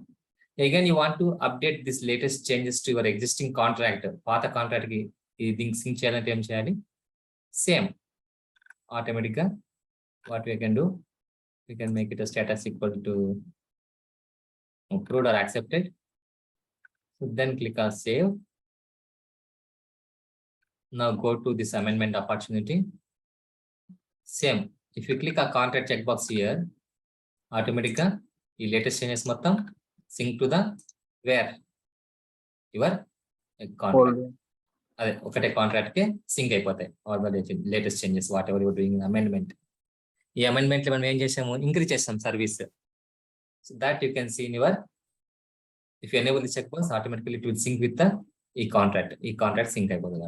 Again you want to update this latest changes to your existing contract. పాత contract కి ఈ దీనికి sync చేయాలంటే ఏం చేయాలి? సేమ్ ఆటోమేటిక్గా what you can do, you can make it a status equal to approved or accepted. So then click on save. Now go to this amendment opportunity. Same. If you click a contract checkbox here, automatically the latest changes మొత్తం sync to the where your contract. అదే ఒకటే contract కి sync అయిపోతాయి all the latest changes whatever your doing amendment. ఈ amendment లో మనం ఏం చేసాము? ఇంక్రీజ్ చేసాం service. So that you can see in your, if you enable the checkbox, automatically it will sync with the e-contract. E-contract sync అయిపోతుంది.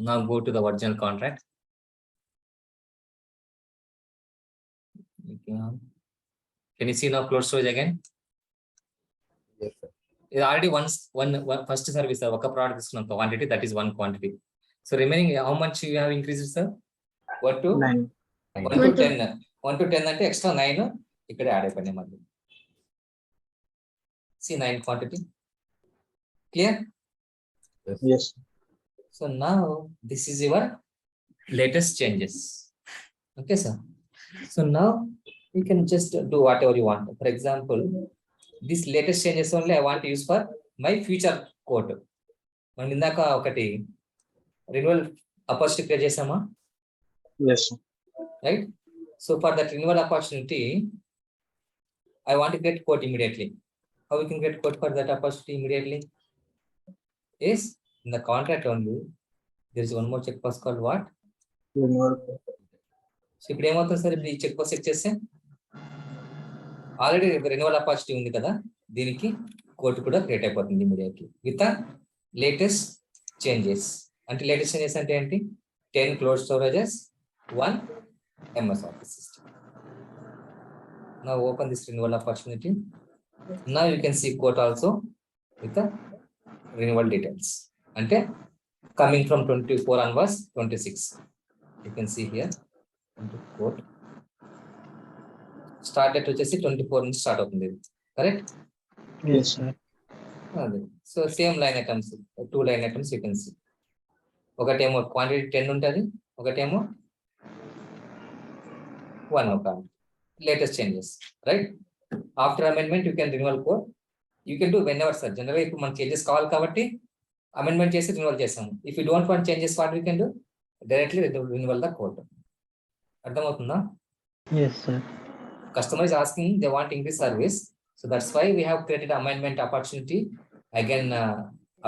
Now go to the original contract. Can you see now closed storage again? Yes, sir. It already one first service, ఒక product తీసుకున్నాం quantity, that is one quantity. So remaining how much you have increased, sir? 1 to 9. 1 to 10. 1 to 10 అంటే extra 9 ఇక్కడ add అయిపోయినాయి మళ్ళీ. See 9 quantity. Clear? Yes. So now this is your latest changes. Okay, sir. So now you can just do whatever you want. For example, this latest changes only I want to use for my future code. మనం ఇందాక ఒకటి renewal opportunity create చేసామా? Yes, sir. Right? So for that renewal opportunity, I want to get quote immediately. How we can get quote for that opportunity immediately? Is in the contract only. There is one more checkbox called what? Renewal. So ఇప్పుడు ఏమవుతుంది sir? ఇప్పుడు ఈ checkbox check చేస్తే already renewal opportunity ఉంది కదా, దీనికి code కూడా create అయిపోతుంది ఇమీడియట్లీ విత్ లేటెస్ట్ చేంజెస్. అంటే లేటెస్ట్ చేంజెస్ అంటే ఏంటి? 10 close storages, 1 MS Office system. Now open this renewal opportunity. Now you can see quote also with the renewal details. అంటే coming from 24 onwards 26. You can see here quote. Start date వచ్చేసి 24 నుంచి start అవుతుంది, correct? Yes, sir. అదే. So same line items, 2 line items you can see. ఒకటేమో quantity 10 ఉంటుంది, ఒకటేమో 1 ఒక latest changes, right? After amendment you can renewal quote you can do whenever sir. జనరల్గా ఇప్పుడు మనకి చేంజెస్ కావాలి కాబట్టి అమెండ్మెంట్ చేసి రిన్యూవల్ చేసాము. If you don't want changes what you can do directly renewal the code. అర్థమవుతుందా? Yes, sir. Customer is asking they want increase service, so that's why we have created amendment opportunity. Again,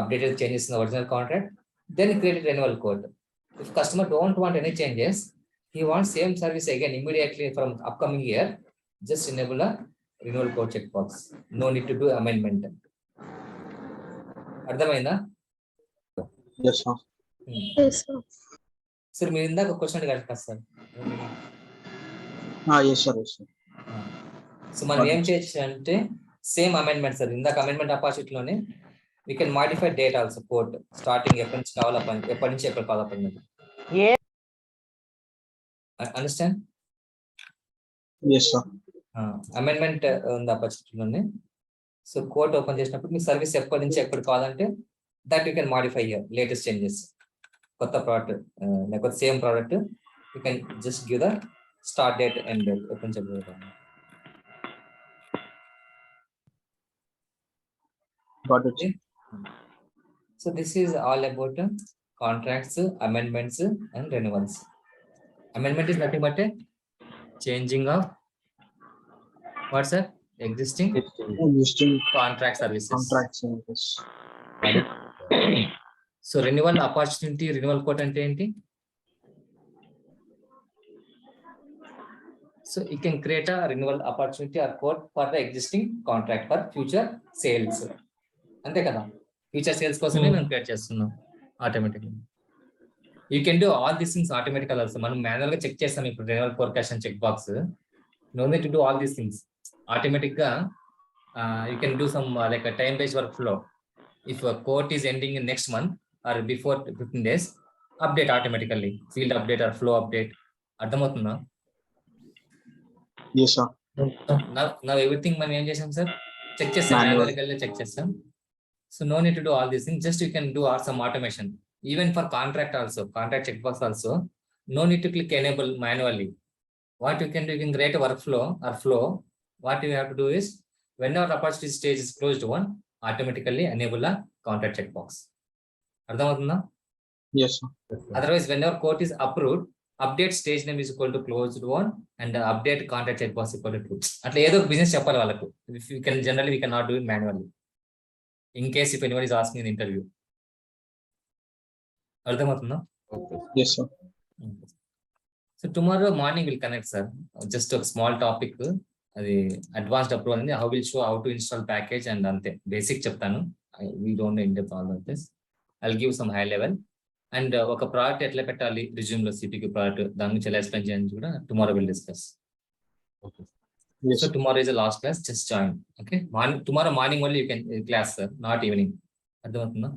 updated changes in the original contract, then created renewal code. If customer don't want any changes, he wants same service again immediately from upcoming year, just enable a renewal code checkbox. No need to do amendment. అర్థమైందా? Yes, sir. Yes, sir. Sir మీరు ఇందాక question అడిగారు కదా sir. Yes, sir. Yes, sir. So మనం ఏం చేయొచ్చు అంటే Same amendment, sir. In the amendment opportunity lone, we can modify date also, code starting ఎప్పటి నుంచి కావాలప్పని, ఎప్పటి నుంచి ఎక్కడ కావాలప్పని. Understand? Yes, sir. Amendment ఉంది opportunity lone. So code open చేసినప్పుడు మీ సర్వీస్ ఎప్పటి నుంచి ఎక్కడ కావాలంటే that you can modify here, latest changes. కొత్త ప్రోడక్ట్ లేకపోతే same product, you can just give the start date and date. ఎప్పటి నుంచి ఎప్పుడు కావాలి. Got it. So this is all about contracts, amendments and renewals. Amendment is nothing but a changing of what's that? Existing contract services. Contract services. So renewal opportunity, renewal quote ante enti? So you can create a renewal opportunity or quote for the existing contract for future sales. అంతే కదా, future sales కోసమే మనం create చేస్తున్నాం ఆటోమేటిక్గా. You can do all these things automatically also. మనం manual గా check చేస్తాం ఇప్పుడు renewal forecast and check box. No need to do all these things. Automatic గా you can do some like time based workflow. If court is ending in next month or before 15 days, update automatically, field update or flow update. అర్థమవుతుందా? Yes, sir. Now everything మనం ఏం చేసాం సార్, check చేస్తాం, manual check చేస్తాం. So no need to do all these things. Just you can do some automation. Even for contract also, contract checkbox also, no need to click enable manually. What you can do, you can create a workflow or flow. What you have to do is, whenever opportunity stage is closed one, automatically enable a contract checkbox. Ardhamautunda? Yes, sir. Otherwise, whenever quote is approved, update stage name is equal to closed one and update contract checkbox equal to true. Atla edo business cheppali vallaku. If you can, generally we cannot do it manually. In case if anyone is asking in the interview. Ardhamautunda? Yes, sir. So tomorrow morning we'll connect, sir. Just a small topic. The advanced approval and how we'll show how to install package and ante basic cheptanu. We don't know in depth all of this. I'll give some high level. And oka product etla pettali resume lo CPQ product dani guరించి ఎలా explain cheyani kuda tomorrow we'll discuss. Okay. Yes. So tomorrow is the last class. Just join. Okay. Tomorrow morning only you can class, sir. Not evening. అర్థమవుతుందా?